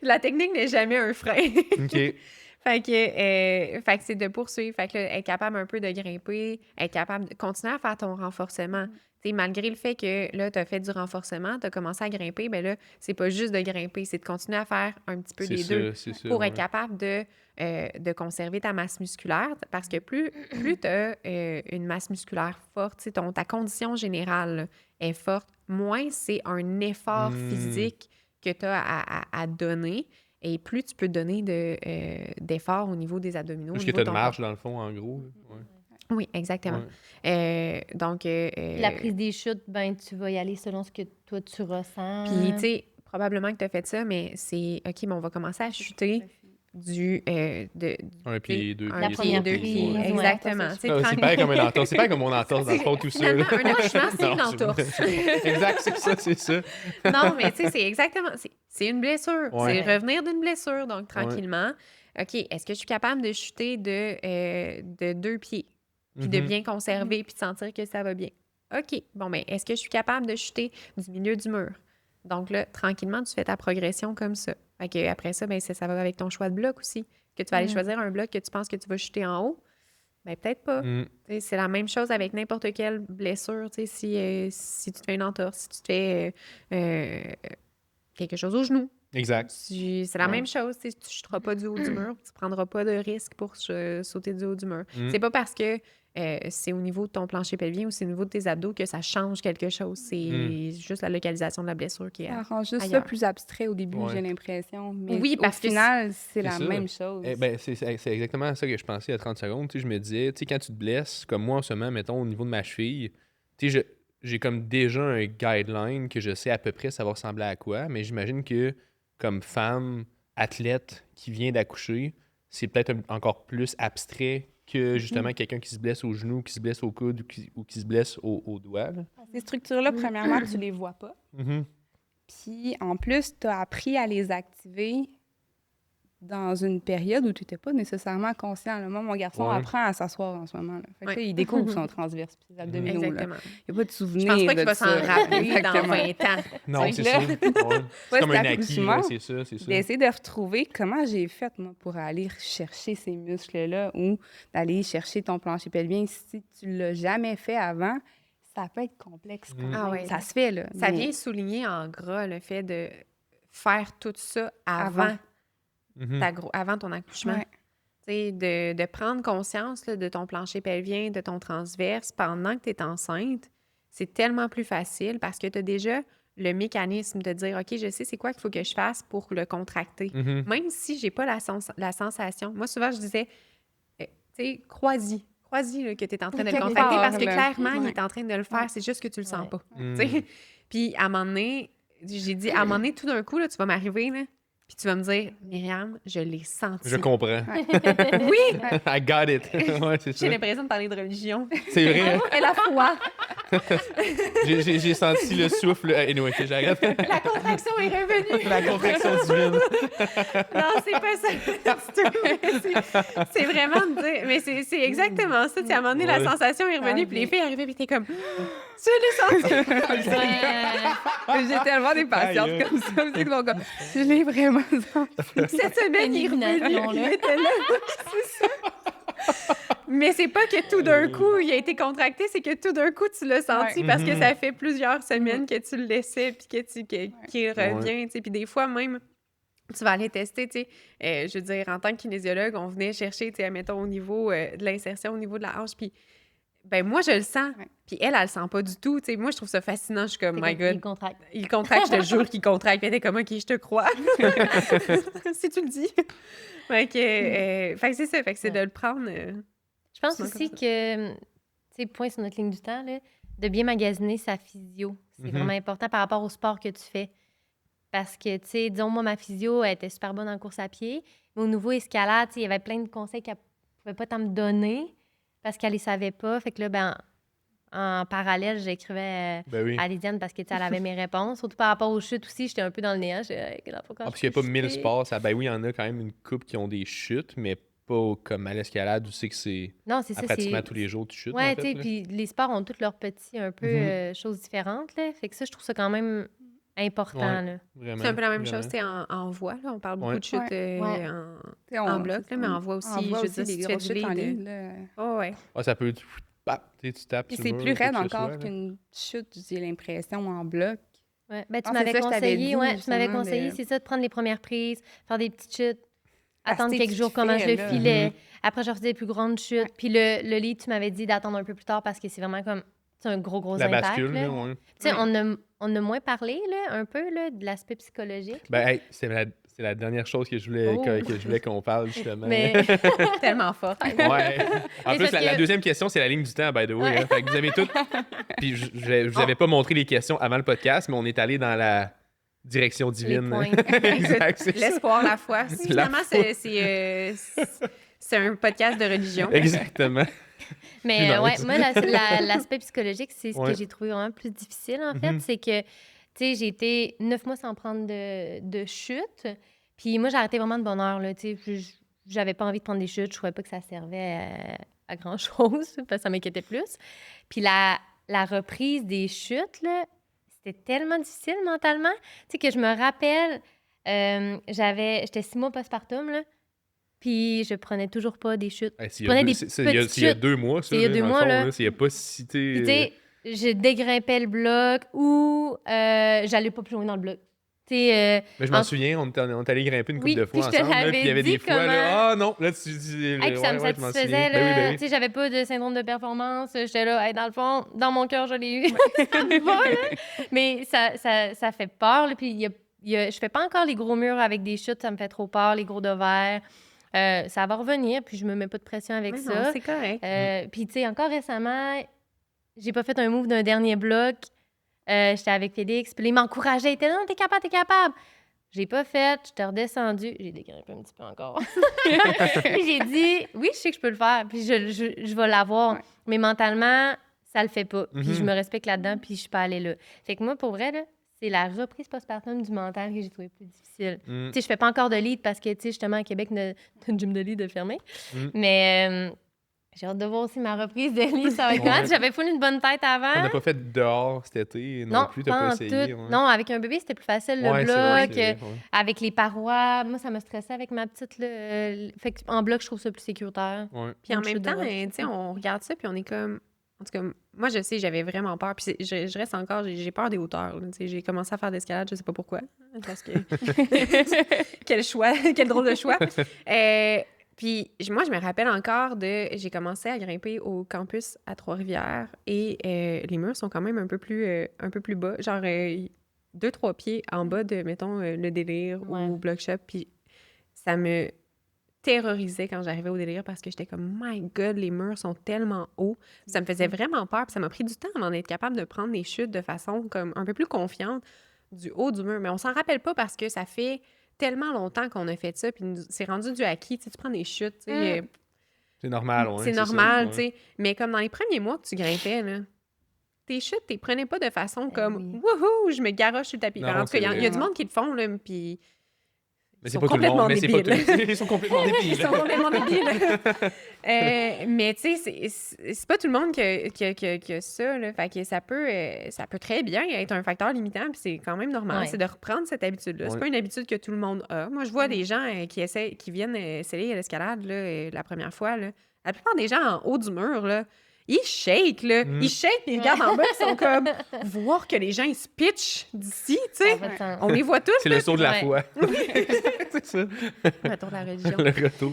La technique n'est jamais un frein. OK. Fait que c'est de poursuivre. Fait que là, être capable un peu de grimper, être capable de continuer à faire ton renforcement. Tu sais, malgré le fait que là, tu as fait du renforcement, tu as commencé à grimper, ben là, c'est pas juste de grimper, c'est de continuer à faire un petit peu des deux C'est ça, pour ouais. être capable de conserver ta masse musculaire. Parce que plus tu as une masse musculaire forte, tu sais, ta condition générale là, est forte, moins c'est un effort physique que tu as à donner. Et plus tu peux donner d'efforts au niveau des abdominaux. Parce au que niveau tu as de de ton marge, dans le fond, en gros. là. Ouais. Oui, exactement. Ouais. Donc, La prise des chutes, ben tu vas y aller selon ce que toi tu ressens. puis, tu sais, probablement que tu as fait ça, mais c'est OK, mais on va commencer à chuter Un pied, deux un pieds, La première pied, deux prise, pieds. ouais. Exactement. Tu sais, C'est tranquille. pareil comme une entorse. C'est pareil comme mon entorse, dans le fond, tout ça. là. Finalement, un accouchement, c'est une Non, entorse. Exact, c'est ça. Non, mais tu sais, c'est exactement... C'est une blessure. Ouais. C'est revenir d'une blessure, donc tranquillement. OK, est-ce que je suis capable de chuter de 2 pieds? Puis de Mhm. bien conserver, puis de sentir que ça va bien. OK, bon, ben est-ce que je suis capable de chuter du milieu du mur? Donc là, tranquillement, tu fais ta progression comme ça. Fait que après ça, ben ça va avec ton choix de bloc aussi. Est-ce que tu vas aller choisir un bloc que tu penses que tu vas chuter en haut? Ben peut-être pas. Mm. Tu sais, c'est la même chose avec n'importe quelle blessure. Tu sais, si tu te fais une entorse, si tu te fais quelque chose au genou, Exact. c'est la Ouais. même chose. Tu ne chuteras pas du haut du mur, tu ne prendras pas de risque pour sauter du haut du mur. Mm. C'est pas parce que c'est au niveau de ton plancher pelvien ou c'est au niveau de tes abdos que ça change quelque chose. C'est juste la localisation de la blessure qui est. Ça rend juste ça ailleurs. plus abstrait au début, Ouais. j'ai l'impression. Mais Oui, parce au que final, c'est la ça. même chose. Eh ben, c'est exactement ça que je pensais il y a 30 secondes. Tu sais, je me disais, tu sais, quand tu te blesses, comme moi en ce moment, mettons, au niveau de ma cheville, tu sais, j'ai comme déjà un guideline que je sais à peu près ça va ressembler à quoi, mais j'imagine que comme femme, athlète qui vient d'accoucher, c'est peut-être encore plus abstrait que justement quelqu'un qui se blesse au genou, qui se blesse au coude ou qui se blesse au doigt. là. Ces structures-là, premièrement, tu les vois pas. Mhm. Puis, en plus, tu as appris à les activer dans une période où tu n'étais pas nécessairement conscient. Là. Moi, mon garçon Ouais. apprend à s'asseoir en ce moment. Là. Fait que Ouais. là, il découvre son transverse puis ses abdominaux. là. Exactement. Il n'y a pas de Je souvenir pense pas de qu'il va s'en ça. rappeler dans Exactement. 20 ans. Non, Fait c'est que ça. là- Ouais. C'est comme c'est un la acquis, accouchement. là, c'est ça, c'est ça. D'essayer de retrouver comment j'ai fait, moi, pour aller chercher ces muscles-là ou d'aller chercher ton plancher pelvien. Si tu ne l'as jamais fait avant, ça peut être complexe quand Mm. même. Ah ouais. Ça se fait, là. Ça mais vient souligner en gras le fait de faire tout ça avant, Mhm. avant ton accouchement. Ouais. Tu sais, de prendre conscience là, de ton plancher pelvien, de ton transverse pendant que tu es enceinte, c'est tellement plus facile parce que tu as déjà le mécanisme de dire OK, je sais c'est quoi qu'il faut que je fasse pour le contracter. Mhm. Même si j'ai pas la sensation. Moi, souvent, je disais, tu sais, crois-y là, que tu es en train de le Quelque contracter part, parce que là. clairement, il Ouais. est en train de le faire. Ouais. C'est juste que tu le sens Ouais. pas. Mm. Tu sais. Puis à un moment donné, j'ai dit, à un moment donné, tout d'un coup, là, tu vas m'arriver, là, Puis tu vas me dire, Myriam, je l'ai senti. Je comprends. Oui! I got it. Ouais, c'est ça. J'ai l'impression de parler de religion. C'est vrai. hein? Et la foi. J'ai senti le souffle. Anyway, ok, j'arrête. La contraction est revenue. La contraction divine. Non, c'est pas ça du tout, mais c'est vraiment de dire. Mais c'est exactement ça. Tu sais, à un moment donné, la Ouais. sensation est revenue, Ah, puis les oui. filles arrivaient, puis t'es comme, tu l'as senti. J'ai tellement des patientes Aïe. comme ça aussi qui vont comme, je l'ai vraiment senti. Cette semaine, il est Élimination, revenu. là. Il était là. C'est ça. Mais c'est pas que tout d'un coup, il a été contracté, c'est que tout d'un coup, tu l'as senti Ouais. parce que Mhm. ça fait plusieurs semaines que tu le laissais, puis qu'il revient, tu sais. Puis des fois, même, tu vas aller tester, tu sais. Je veux dire, en tant que kinésiologue, on venait chercher, tu sais, mettons, au niveau de l'insertion, au niveau de la hanche, puis ben moi, je le sens. Ouais. Puis elle le sent pas du tout, tu sais. Moi, je trouve ça fascinant. Je suis comme, my God. Il contracte. Il contracte, je te jure qu'il contracte. Puis elle était comme, OK, je te crois. Si tu le dis. Fait que c'est ça. Fait que c'est de le prendre. Je pense Souvent aussi comme que, tu sais, point sur notre ligne du temps, là, de bien magasiner sa physio. C'est Mhm. vraiment important par rapport au sport que tu fais. Parce que, tu sais, disons, moi, ma physio, elle était super bonne en course à pied. Mais au niveau escalade, tu sais, il y avait plein de conseils qu'elle pouvait pas tant me donner parce qu'elle les savait pas. Fait que là, ben, en parallèle, j'écrivais Ben oui. à Lydiane parce que, tu sais, elle avait mes réponses. Surtout par rapport aux chutes aussi, j'étais un peu dans le néant. J'étais, hey, faut Parce qu'il n'y a pas 1000 sports. Ben oui, il y en a quand même une couple qui ont des chutes, mais pas comme à l'escalade où c'est que c'est Non, c'est à ça. pratiquement c'est... tous les jours tu chutes. Ouais, en tu fait, sais, là. puis les sports ont tous leurs petits, un peu, Mhm. choses différentes, là. Fait que ça, je trouve ça quand même important, Ouais. là. Vraiment. C'est un peu la même vraiment. chose, tu sais, en voix. Là, on parle beaucoup Ouais. de chutes Ouais. Tu sais, en bloc, là, mais en voix aussi. En voix je veux aussi, dire, si les tu fais grosses du chutes en lead. ligne, là. Oh, ouais. Ah, ça peut. Bap, tu tapes. Puis sur c'est le plus mur, ou quoi raide que ce encore soit, là. qu'une chute, j'ai l'impression, en bloc. Ouais. Ben, tu Ah, c'est m'avais ça, je t'avais conseillé, dit, ouais, tu m'avais justement, conseillé, de- c'est ça, de prendre les premières prises, faire des petites chutes, Parce attendre que quelques tu jours te comment je fais, le là. filais. Mhm. Après, je refaisais des plus grandes chutes. Ouais. Puis le lead, tu m'avais dit d'attendre un peu plus tard parce que c'est vraiment comme, c'est un gros La impact, bascule, là. là, ouais. Tu sais, Ouais. on a moins parlé, là, un peu, là, de l'aspect psychologique. Ben, hey, c'est la dernière chose que je voulais, Oh. que je voulais qu'on parle, justement. Mais... Tellement fort. Ouais. En Mais plus, parce la que- deuxième question, c'est la ligne du temps, by the way. Ouais. hein. Fait que vous avez tout. Puis je vous avais pas montré les questions avant le podcast, mais on est allé dans la direction divine. points. Exact, c'est ça. L'espoir, la foi. Finalement, foi. c'est un podcast de religion. Exactement. Mais Finance. ouais, moi, l'aspect psychologique, c'est ce Ouais. que j'ai trouvé vraiment plus difficile, en fait. Mhm. C'est que, tu sais, j'ai été 9 mois sans prendre de chute. Puis moi, j'ai arrêté vraiment de bonne heure, là. Tu sais, j'avais pas envie de prendre des chutes. Je trouvais pas que ça servait à grand-chose, parce que ça m'inquiétait plus. Puis la reprise des chutes, là, c'était tellement difficile mentalement. Tu sais, que je me rappelle, j'étais 6 mois postpartum, là. Puis je prenais toujours pas des chutes. Hey, Prenez des c'est il y a petites 2 mois, ça. C'est il y a là, 2 dans le mois, fond, là. S'il n'y a pas cité. Puis, tu sais, je dégrimpais le bloc ou j'allais pas plus loin dans le bloc. Tu sais, Mais je m'en souviens, on est allé grimper une couple Oui, de puis fois je te ensemble. là, Puis il y avait l'avais des dit fois, là, ah non, là, tu dis. hey, puis ça me je m'en satisfaisait, souviens. là. Ben oui, ben oui. Tu sais, j'avais pas de syndrome de performance. J'étais là, hey, dans le fond, dans mon cœur, je l'ai eu. Ça me va, là. Mais ça fait peur, là. Puis je fais pas encore les gros murs avec des chutes, ça me fait trop peur, les gros de verre. Ça va revenir, puis je me mets pas de pression avec Mais ça. non, c'est correct. Puis, tu sais, encore récemment, j'ai pas fait un move d'un dernier bloc. J'étais avec Félix, puis là, il m'encourageait. Il était non, t'es capable, t'es capable. J'ai pas fait, j'étais redescendue. J'ai dégrimpé un petit peu encore. Puis j'ai dit, oui, je sais que je peux le faire, puis je vais l'avoir. Ouais. Mais mentalement, ça le fait pas. Puis Mhm. je me respecte là-dedans, puis je suis pas allée là. Fait que moi, pour vrai, là, c'est la reprise postpartum du mental que j'ai trouvé plus difficile. Mm. Tu sais, je fais pas encore de lead parce que, tu sais, justement, à Québec, notre gym de lead est fermé. Mm. Mais j'ai hâte de voir aussi ma reprise de lead. Ça va être Ouais. comment? J'avais full une bonne tête On n'a avant. pas fait dehors cet été non, plus, t'as pas pas en essayé. tout. ouais. Non, avec un bébé, c'était plus facile, le Ouais, c'est vrai, bloc. c'est vrai, ouais. Avec les parois, moi, ça me stressait avec ma petite. Là, fait que en bloc, je trouve ça plus sécuritaire. Ouais. Puis en Une même chute de temps, roche. tu sais, on regarde ça, puis on est comme. En tout cas, moi, je sais, j'avais vraiment peur. Puis je reste encore, j'ai peur des hauteurs. Là, tu sais, j'ai commencé à faire d'escalade, je sais pas pourquoi. Parce que. Quel choix, quel drôle de choix. Puis moi, je me rappelle encore j'ai commencé à grimper au campus à Trois-Rivières et les murs sont quand même un peu plus bas, genre 2-3 pieds en bas de, mettons, le délire Ouais. ou Block Shop. Puis ça me terrorisait quand j'arrivais au délire parce que j'étais comme, my God, les murs sont tellement hauts. Ça me faisait vraiment peur. Puis ça m'a pris du temps avant d'être capable de prendre des chutes de façon comme un peu plus confiante du haut du mur. Mais on s'en rappelle pas parce que ça fait tellement longtemps qu'on a fait ça, puis c'est rendu du acquis. Tu sais, tu prends des chutes, tu sais, C'est normal, ouais. c'est ça, normal, ouais. tu sais. Mais comme dans les premiers mois que tu grimpais, là, tes chutes, tu les prenais pas de façon comme oui. wouhou, je me garoche sur le tapis. Non, En tout cas, il y, c'est a du vrai. monde qui le font, là, puis Mais ils c'est sont pas tout le monde. complètement Mais c'est pas débiles. tout. Ils sont complètement Ils débiles. sont complètement débiles. Mais tu sais, c'est pas tout le monde qui a ça. Là. Fait que ça peut très bien être un facteur limitant, puis c'est quand même normal. Ouais. C'est de reprendre cette habitude-là. C'est Ouais. pas une habitude que tout le monde a. Moi, je vois des gens qui viennent essayer l'escalade là, la première fois. Là. La plupart des gens en haut du mur, là, ils shake, là. Ils shake, puis ils regardent en bas, ils sont comme voir que les gens, ils se pitchent d'ici, tu Ça sais. a pas de sens. On les voit tous, C'est là, le saut de la Ouais. foi. C'est ça. retour de la religion. Le retour.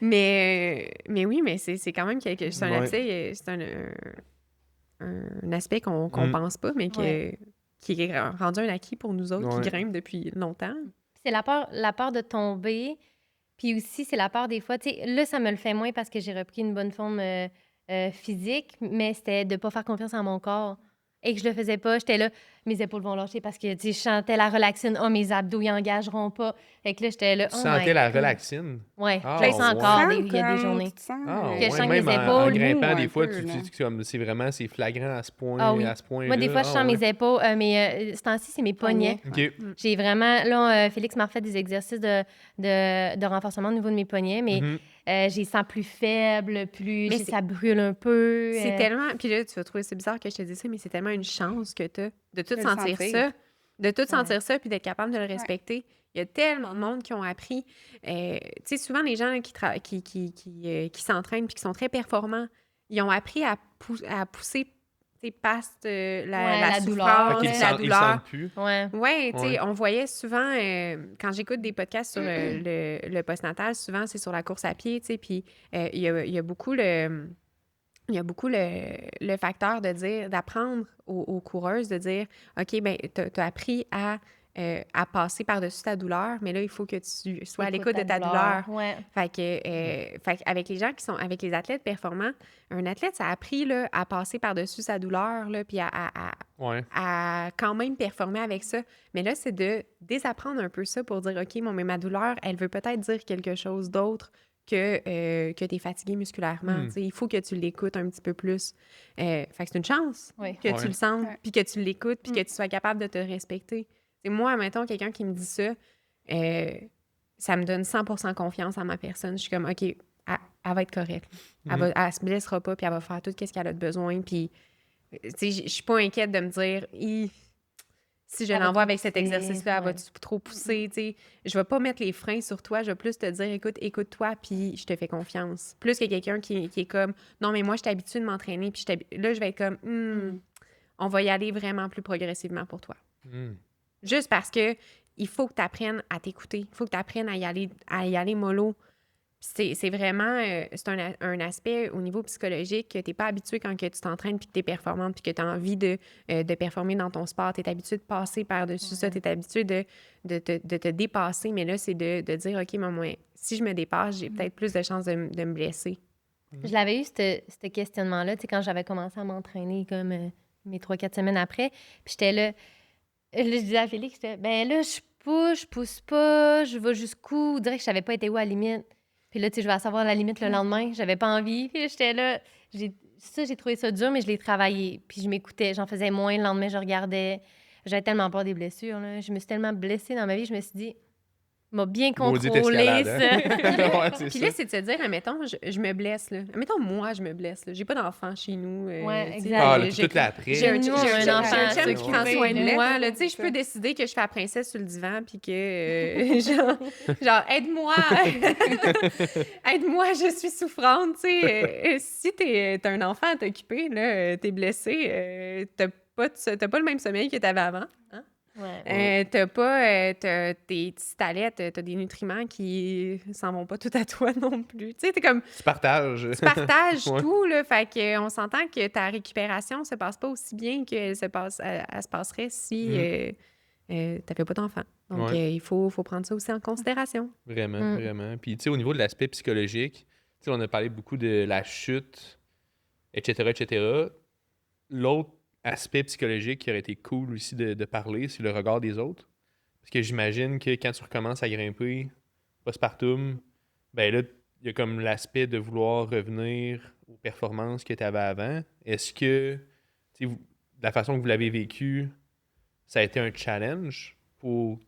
mais oui, mais c'est quand même quelque c'est un Ouais. aspect, c'est un aspect qu'on pense pas, mais Ouais. qui est rendu un acquis pour nous autres Ouais. qui grimpent depuis longtemps. C'est la peur de tomber. Puis aussi, c'est la peur des fois. Tu sais, là, ça me le fait moins parce que j'ai repris une bonne forme physique, mais c'était de ne pas faire confiance en mon corps. Et que je le faisais pas, j'étais là, mes épaules vont lâcher parce que, tu sais, je chantais la relaxine. Oh, mes abdos, ils engageront pas. Fait que là, j'étais là, Tu oh sentais my la God. relaxine? Ouais, Ah, je le sens ouais. encore. Tu Il y a des sens journées. Tu te sens, Ah, Que je ouais, sens même mes en épaules grimpant, mou des un fois, peu, tu là. dis que c'est vraiment c'est flagrant à ce point, Ah oui. à ce point-là. Moi, des fois, je sens ouais. mes épaules, mais ce temps-ci, c'est mes poignets. OK. J'ai vraiment, là, Félix m'a refait des exercices de renforcement au niveau de mes poignets, mais Mhm. j'ai sens plus faible, Mais ça brûle un peu. C'est tellement... Puis là, tu vas trouver c'est bizarre que je te dise ça, mais c'est tellement une chance que t'as de tout De le sentir sentir. ça. De tout Ouais. sentir ça, puis d'être capable de le respecter. Il y a tellement de monde qui ont appris. Tu sais, souvent, les gens là, qui s'entraînent puis qui sont très performants, ils ont appris à pousser past la douleur. souffrance, Fait qu'ils Ouais. le la sentent- ils le douleur. sentent plus. Ouais. Oui, tu sais, Ouais. on voyait souvent, quand j'écoute des podcasts sur le postnatal, souvent c'est sur la course à pied, tu sais, puis il y a beaucoup le facteur de dire, d'apprendre aux coureuses de dire, OK, ben t'as appris à passer par-dessus ta douleur, mais là, il faut que tu sois à l'écoute de ta douleur. Ouais. Fait que avec les gens qui sont, avec les athlètes performants, un athlète, ça a appris là, à passer par-dessus sa douleur, là, puis Ouais. à quand même performer avec ça. Mais là, c'est de désapprendre un peu ça pour dire, OK, mais ma douleur, elle veut peut-être dire quelque chose d'autre que tu es fatigué musculairement. Tu sais, il faut que tu l'écoutes un petit peu plus. Fait que c'est une chance Oui. que Ouais. tu le sentes, Ouais. puis que tu l'écoutes, puis que tu sois capable de te respecter. T'sais, moi, mettons, quelqu'un qui me dit ça, ça me donne 100% confiance en ma personne. Je suis comme, OK, elle va être correcte. Elle se blessera pas, puis elle va faire tout ce qu'elle a de besoin. Puis, tu sais, je suis pas inquiète de me dire, si je Elle va l'envoie trop avec cet pousser, exercice-là, elle ouais. va trop pousser, tu sais. Je vais pas mettre les freins sur toi, je vais plus te dire, écoute-toi, puis je te fais confiance. Plus que quelqu'un qui est comme, non, mais moi, je suis habituée de m'entraîner, puis là, je vais être comme, on va y aller vraiment plus progressivement pour toi. Mm. Juste parce que il faut que tu apprennes à t'écouter. Il faut que tu apprennes à y aller mollo. C'est vraiment c'est un aspect au niveau psychologique que tu n'es pas habitué quand que tu t'entraînes puis que tu es performante puis que tu as envie de performer dans ton sport. Tu es habitué de passer par-dessus ça. Tu es habitué de te dépasser. Mais là, c'est de dire, OK, moi, si je me dépasse, j'ai peut-être plus de chances de me blesser. Je l'avais eu, ce questionnement-là, tu sais, quand j'avais commencé à m'entraîner comme mes 3-4 semaines après. Puis j'étais là, je disais à Félix, j'étais, ben là, je pousse pas, je vais jusqu'où? On dirait que je savais pas été où à la limite. Puis là, tu sais, je vais savoir la limite le lendemain. J'avais pas envie. Puis j'étais là, j'ai trouvé ça dur, mais je l'ai travaillé. Puis je m'écoutais, j'en faisais moins. Le lendemain, je regardais. J'avais tellement peur des blessures, là. Je me suis tellement blessée dans ma vie, je me suis dit, m'a bien Maudite contrôlé escalade, ça. hein? Ouais, c'est Puis ça. là, c'est de se dire, admettons, je me blesse, là. Admettons, moi, je me blesse, là. J'ai pas d'enfant chez nous. Ouais, tu sais, exact. Ah, là, j'ai- tout l'après. J'ai un Nous, j'ai on a un un enfant chum à qui prend s'occuper, soin de là. moi. Là. Tu sais, je C'est peux ça. décider que je fais la princesse sur le divan puis que, genre aide-moi. Aide-moi, je suis souffrante. Tu sais, si t'as un enfant à t'occuper, là, t'es blessé, t'as pas le même sommeil que t'avais avant. Hein? Ouais. T'as pas tes petites talettes, t'as des nutriments qui s'en vont pas tout à toi non plus. Tu sais, t'es comme Tu partages. tu partages Ouais. tout, là. Fait qu'on s'entend que ta récupération se passe pas aussi bien qu'elle se passerait si t'avais pas d'enfant. Donc, Ouais. il faut prendre ça aussi en considération. Vraiment, Mm. vraiment. Puis, tu sais, au niveau de l'aspect psychologique, tu sais, on a parlé beaucoup de la chute, etc., etc. L'autre aspect psychologique qui aurait été cool aussi de parler, c'est le regard des autres. Parce que j'imagine que quand tu recommences à grimper postpartum, ben là, il y a comme l'aspect de vouloir revenir aux performances que tu avais avant. Est-ce que, de la façon que vous l'avez vécu, ça a été un challenge pour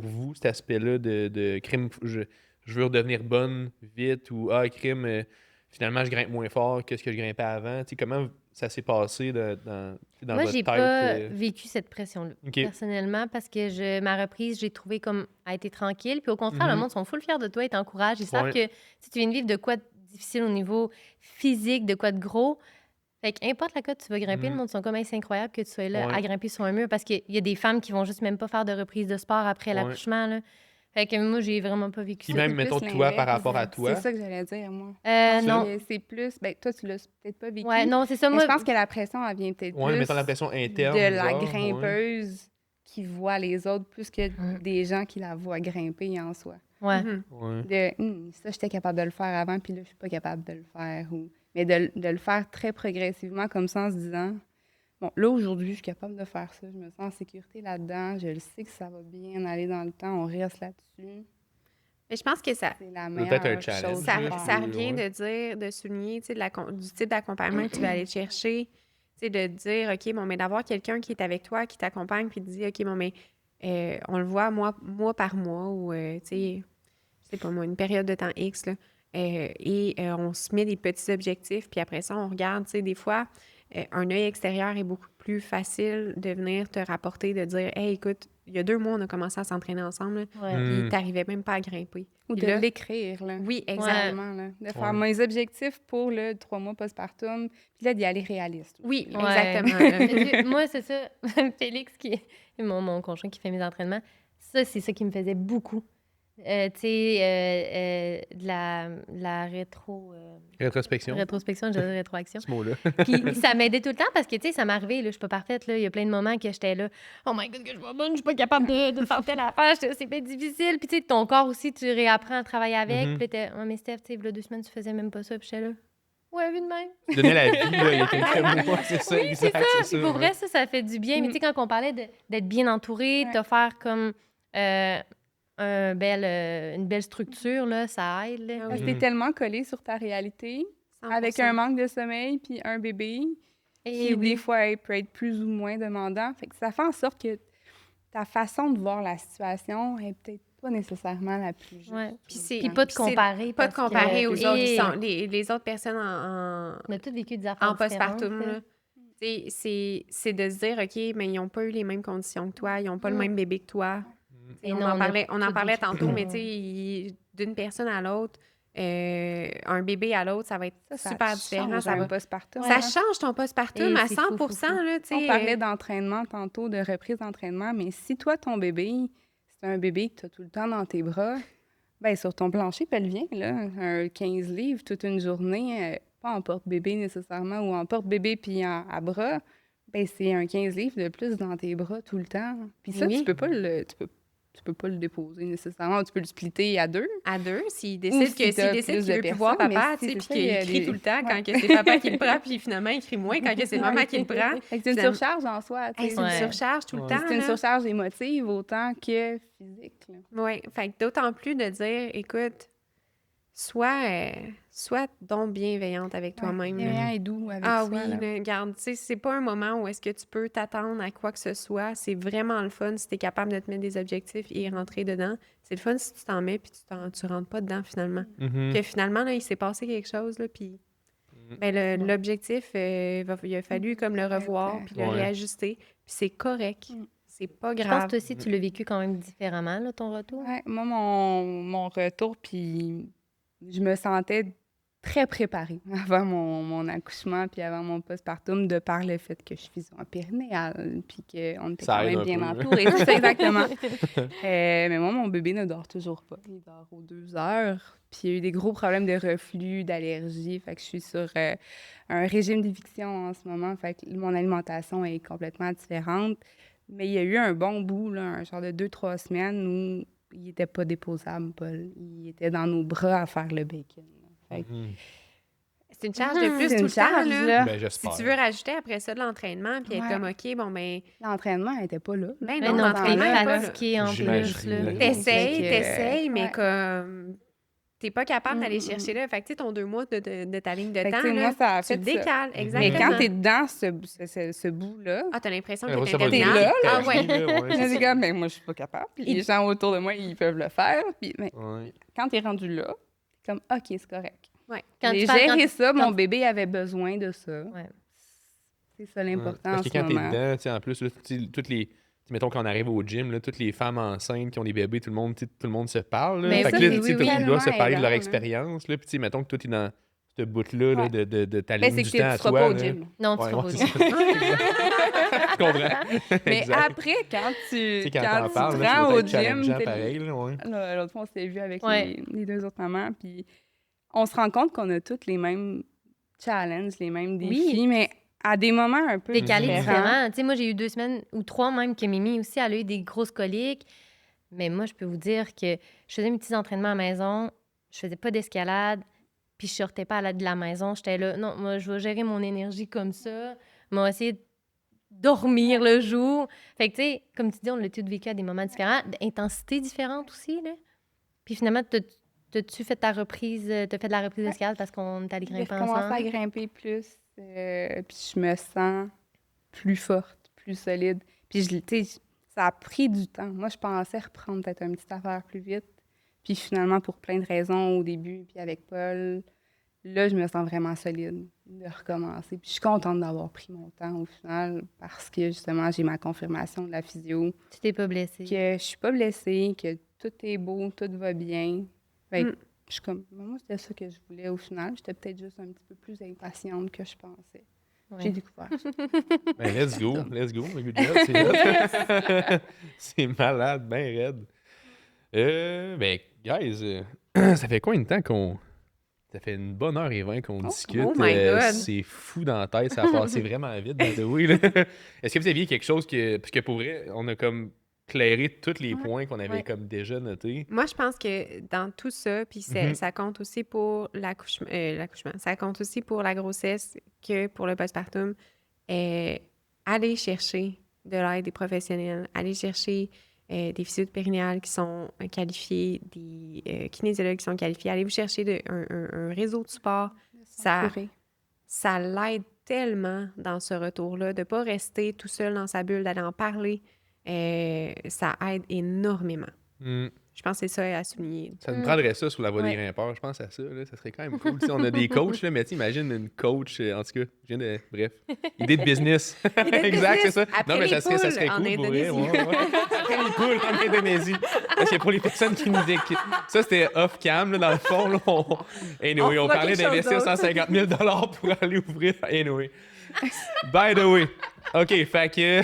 vous, cet aspect-là de crime, je veux redevenir bonne vite ou crime, finalement, je grimpe moins fort que ce que je grimpais avant. Comment ça s'est passé dans Moi, votre j'ai tête? pas vécu cette pression-là, OK. personnellement, parce que ma reprise, j'ai trouvé comme a été tranquille. Puis au contraire, le monde sont full fiers de toi, ils t'encouragent. Ils savent que si tu viens de vivre de quoi de difficile au niveau physique, de quoi de gros, fait qu'importe la cote tu vas grimper, le monde sont comme, hey, c'est incroyable que tu sois là à grimper sur un mur, parce qu'il y a des femmes qui vont juste même pas faire de reprise de sport après l'accouchement, là. Fait que moi, j'ai vraiment pas vécu Puis ça. même, C'est mettons, plus toi, par l'inverse. rapport à toi. C'est ça que j'allais dire, moi. Non. C'est plus... Ben, toi, tu l'as peut-être pas vécu. Ouais, non, c'est ça, Mais moi. je pense que la pression, elle vient peut-être Ouais, plus mettons la pression interne. de la genre, grimpeuse qui voit les autres plus que des gens qui la voient grimper en soi. Ouais. Ouais. Ça, j'étais capable de le faire avant, puis là, je suis pas capable de le faire. Mais de le faire très progressivement, comme ça, en se disant, bon, là, aujourd'hui, je suis capable de faire ça. Je me sens en sécurité là-dedans. Je le sais que ça va bien aller dans le temps. On reste là-dessus. Mais je pense que ça, C'est la Peut-être meilleure un challenge, chose ça, à là, faire. ça revient de dire, de souligner, tu sais, du type d'accompagnement que tu vas aller chercher. Tu sais, de dire, OK, bon, mais d'avoir quelqu'un qui est avec toi, qui t'accompagne, puis te dit, OK, bon, mais on le voit mois par mois, ou, tu sais, je sais pas moi, une période de temps X, là, on se met des petits objectifs, puis après ça, on regarde, tu sais, des fois, un œil extérieur est beaucoup plus facile de venir te rapporter, de dire, hey, écoute, il y a 2 mois, on a commencé à s'entraîner ensemble, là, Ouais. puis t'arrivais même pas à grimper. Ou Puis de là- l'écrire, là. Oui, exactement. Exactement, là. De faire mes objectifs pour le 3 mois postpartum, puis là, d'y aller réaliste. Oui, Ouais. exactement. Mais tu sais, moi, c'est ça. Félix, qui est mon conjoint qui fait mes entraînements, ça, c'est ça qui me faisait beaucoup. Tu sais, de la Rétrospection, rétrospection, je dirais rétroaction. ce mot-là. Puis ça m'aidait tout le temps parce que, tu sais, ça m'arrivait, là, je suis pas parfaite, là. Il y a plein de moments que j'étais là, oh my God, que je suis pas bonne, je suis pas capable de faire telle affaire, c'est bien difficile. Puis, tu sais, ton corps aussi, tu réapprends à travailler avec. Mhm. Puis, t'es, oh, mais Steph, tu sais, il y a 2 semaines, tu faisais même pas ça. Puis, j'étais là, ouais, vu de même. Tu donnais la vie, là, il y a quelques mois, c'est ça, Oui, c'est exact, ça. c'est Puis pour ouais. vrai, ça fait du bien. Mais tu sais, quand on parlait d'être bien entouré, de te faire comme une belle structure, là, ça aide. Là. Parce que t'es tellement collé sur ta réalité, avec 100%. un manque de sommeil, puis un bébé, qui des fois peut être plus ou moins demandant. Fait que ça fait en sorte que ta façon de voir la situation est peut-être pas nécessairement la plus juste. Ouais. Puis Puis pas de Puis c'est comparer. pas de parce comparer que- aux autres qui Et- sont les autres personnes On a tous vécu des affaires en postpartum. différentes, Là. Tu sais, c'est de se dire, OK, mais ils n'ont pas eu les mêmes conditions que toi, ils n'ont pas le même bébé que toi. Et On non, en on a parlait, toutes vécu tantôt, ça. mais tu sais, d'une personne à l'autre, un bébé à l'autre, ça va être super différent. Ça, un va... postpartum. ça hein. change ton postpartum Et à c'est 100 fou, fou, fou. là, tu sais. On parlait d'entraînement tantôt, de reprise d'entraînement, mais si toi, ton bébé, c'est un bébé que tu as tout le temps dans tes bras, bien, sur ton plancher pelvien, là, un 15 livres toute une journée, pas en porte-bébé nécessairement, ou en porte-bébé puis à bras, ben c'est un 15 livres de plus dans tes bras tout le temps. Puis ça, Oui. tu peux pas le déposer nécessairement, tu peux le splitter à 2. À 2, s'il Ou décide si qu'il t'as veut plus plus de voir personnes, papa, mais tu sais, c'est puis ça, qu'il il y a crie des- tout le temps quand Ouais. que c'est papa qui le prend, puis finalement, il crie moins quand que c'est maman qui le prend. Fait que c'est une Finalement- surcharge en soi. tu Hey, sais. c'est une Ouais. surcharge tout le Ouais. temps. C'est une là. surcharge émotive autant que physique. là. Oui, fait que d'autant plus de dire, écoute, sois donc bienveillante avec toi-même. là. Bienveillant et doux avec Ah soi. oui, là. là, regarde, tu sais, c'est pas un moment où est-ce que tu peux t'attendre à quoi que ce soit. C'est vraiment le fun si tu es capable de te mettre des objectifs et y rentrer dedans. C'est le fun si tu t'en mets puis tu rentres pas dedans finalement. Mhm. Que finalement, là, il s'est passé quelque chose, là, puis ben, l'objectif, il a fallu comme le revoir puis le Ouais. réajuster. Puis c'est correct. Mm. C'est pas Je pense grave. que toi aussi, tu l'as vécu quand même différemment, là, ton retour. Ouais, moi, mon retour, puis je me sentais très préparée avant mon accouchement puis avant mon postpartum, de par le fait que je suis en périnéale puis qu'on était Ça quand aide même un bien peu. entourés. C'est ça, exactement. Mais moi, mon bébé ne dort toujours pas. Il dort aux 2 heures. Puis il y a eu des gros problèmes de reflux, d'allergie. Fait que je suis sur un régime d'éviction en ce moment. Fait que mon alimentation est complètement différente. Mais il y a eu un bon bout, là, un genre de 2-3 semaines où il n'était pas déposable, Paul. Il était dans nos bras à faire le bacon. Là. Fait que Mhm. C'est une charge de plus C'est tout une le temps, charge, là. là. Ben, Si j'espère. tu veux rajouter après ça de l'entraînement, puis être Ouais. comme, OK, bon, ben, L'entraînement, elle était pas là. ben Mais non, non, l'entraînement t'es est pas là. fatigué en plus. J'imagine. là. T'essayes, Fait que, mais ouais. comme t'es pas capable d'aller Mm, mm, chercher là. Fait que, tu sais, ton 2 mois de ta ligne de Fait que, temps, tu sais, là, moi, ça a tu fait le ça. décales, Mais exactement. quand t'es dans ce bout-là, Ah, t'as l'impression Ouais, que ça t'es va interminable. là, Ah ouais. je me dis, gars, mais moi, je suis pas capable. Puis les gens autour de moi, ils peuvent le faire. Puis, mais Ouais. quand t'es rendu là, t'es comme, OK, c'est correct. Ouais. Quand J'ai tu parles- géré quand- ça, mon quand- bébé avait besoin de ça. Ouais. C'est ça l'important Parce en que ce quand t'es moment. dedans, tu sais, en plus, là, tu sais, toutes les. Mettons qu'on arrive au gym, là, toutes les femmes enceintes qui ont des bébés, tout le monde, tu sais, tout le monde se parle. Là. Mais Fait ça, que là, c'est- tu sais, oui, oui. ils doivent se parler de leur Tellement expérience. Là. Puis, tu sais, mettons que toi, tu es dans ce bout-là là, Ouais. de ta Ben, ligne c'est du que temps tu à seras toi. pas au là. gym. Non, tu Ouais, seras ouais, pas c'est ça. Je comprends. Mais Exact. après, quand Tu tu, sais, quand quand t'en tu parles, te là, ça rends doit au être gym, challengeant t'es- pareil. Là, ouais. L'autre fois, on s'est vu avec Ouais. les 2 autres mamans, puis on se rend compte qu'on a tous les mêmes challenges, les mêmes défis, mais à des moments un peu Décalé différents. différent. Tu sais, moi, j'ai eu 2 semaines ou 3 même que Mimi aussi, elle a eu des grosses coliques. Mais moi, je peux vous dire que je faisais mes petits entraînements à la maison, je faisais pas d'escalade, puis je sortais pas de la maison. J'étais là, non, moi, je vais gérer mon énergie comme ça. Moi, essayer de dormir le jour. Fait que, tu sais, comme tu dis, on l'a tous vécu à des moments différents, d'intensités différentes aussi, là. Puis finalement, t'as-tu fait ta reprise, t'as fait de la reprise d'escalade parce qu'on est allé J'ai grimper recommencé à ensemble? grimper plus, puis je me sens plus forte, plus solide. Puis, tu sais, ça a pris du temps. Moi, je pensais reprendre peut-être une petite affaire plus vite. Puis finalement, pour plein de raisons au début, puis avec Paul, là, je me sens vraiment solide de recommencer. Puis je suis contente d'avoir pris mon temps au final parce que justement, j'ai ma confirmation de la physio, Tu t'es pas blessée? que je suis pas blessée, que tout est beau, tout va bien. Fait que Mm. je suis comme, moi, c'était ça que je voulais au final. J'étais peut-être juste un petit peu plus impatiente que je pensais. Ouais. J'ai découvert ça. Ben, let's go, good job, c'est hot. C'est malade, ben raide. Ben, guys, ça fait combien de temps qu'on... Ça fait une bonne heure et 20 qu'on discute. oh my God. C'est fou dans la tête, ça a passé vraiment vite, by the way, là. Est-ce que vous aviez quelque chose que... Parce que pour vrai, on a comme clairé tous les points qu'on avait Ouais. comme déjà notés. Moi, je pense que dans tout ça, puis Mhm. ça compte aussi pour l'accouchement, ça compte aussi pour la grossesse que pour le postpartum. Aller chercher de l'aide des professionnels, aller chercher des physios périnéales qui sont qualifiés, des kinésiologues qui sont qualifiés, allez vous chercher un réseau de support. Ça l'aide tellement dans ce retour-là, de ne pas rester tout seul dans sa bulle, d'aller en parler. Ça aide énormément. Hmm. Je pense que c'est ça à souligner. Ça nous prendrait ça sur la voie Ouais. des grimpeurs, je pense à ça, là. Ça serait quand même cool. Tu sais, on a des coachs, là, mais imagine une coach, en tout cas, je viens de... Bref, idée de business. Exact, c'est ça. Après non, mais les ça serait poules en cool pour vrai. Indonésie. Ouais. Après les poules en Indonésie. Parce que pour les personnes qui nous écoutent, ça c'était off-cam, là, dans le fond. Là, anyway, on fera parlait quelque chose d'investir d'autre. 150 000 $ pour aller ouvrir. Anyway. By the way. OK, fait que...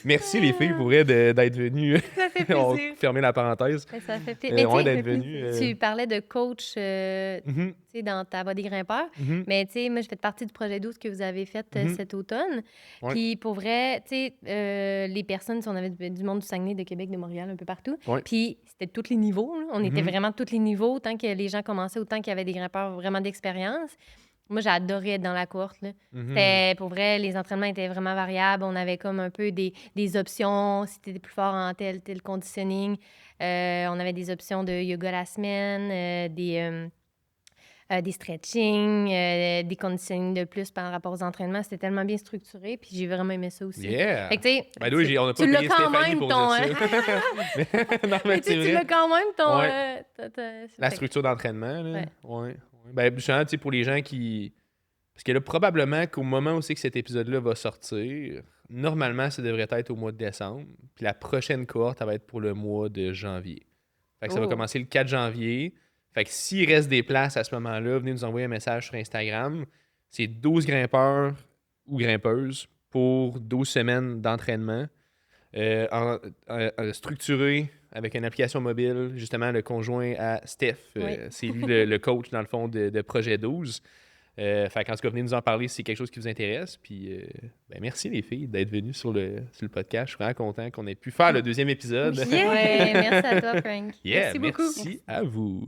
Merci les filles pour vrai d'être venues. Ça fait On plaisir. va fermer la parenthèse. Mais ça fait plaisir. Ouais, Mais tu d'être venu. sais, tu parlais de coach Mhm, tu sais, dans ta voie des grimpeurs. mhm. Mais tu sais, moi, je fais partie du projet 12 que vous avez fait Mhm. cet automne. Ouais. Puis pour vrai, tu sais, les personnes, si on avait du monde du Saguenay, de Québec, de Montréal, un peu partout. Ouais. Puis c'était de tous les niveaux. Là. On était Mhm. vraiment de tous les niveaux, autant que les gens commençaient, autant qu'il y avait des grimpeurs vraiment d'expérience. Moi, j'ai adoré être dans la courte. Là. Mhm. C'était, pour vrai, les entraînements étaient vraiment variables. On avait comme un peu des options, si tu étais plus fort en tel conditioning. On avait des options de yoga la semaine, des stretching, des conditioning de plus par rapport aux entraînements. C'était tellement bien structuré, puis j'ai vraiment aimé ça aussi. Yeah! Fait que, tu sais, By the way, on n'a pas tu l'as payé quand Stéphanie même, pour ton, dire ça. non, mais mais tu c'est sais, tu vrai. l'as quand même ton... Ouais. La fait que- structure d'entraînement, là. Ouais. Ouais. Ben, justement, tu sais, pour les gens qui... Parce que là, probablement qu'au moment où c'est que cet épisode-là va sortir, normalement, ça devrait être au mois de décembre. Puis la prochaine cohorte, ça va être pour le mois de janvier. Fait que ça va Oh. commencer le 4 janvier. Fait que s'il reste des places à ce moment-là, venez nous envoyer un message sur Instagram. C'est 12 grimpeurs ou grimpeuses pour 12 semaines d'entraînement. Structuré avec une application mobile, justement, le conjoint à Steph. Oui. C'est lui le coach, dans le fond, de Projet 12. Fait qu'en tout cas, venez nous en parler si c'est quelque chose qui vous intéresse. Puis, ben, merci les filles d'être venues sur le podcast. Je suis vraiment content qu'on ait pu faire le deuxième épisode. Ouais, merci à toi, Frank. Yeah, Merci beaucoup. merci à vous.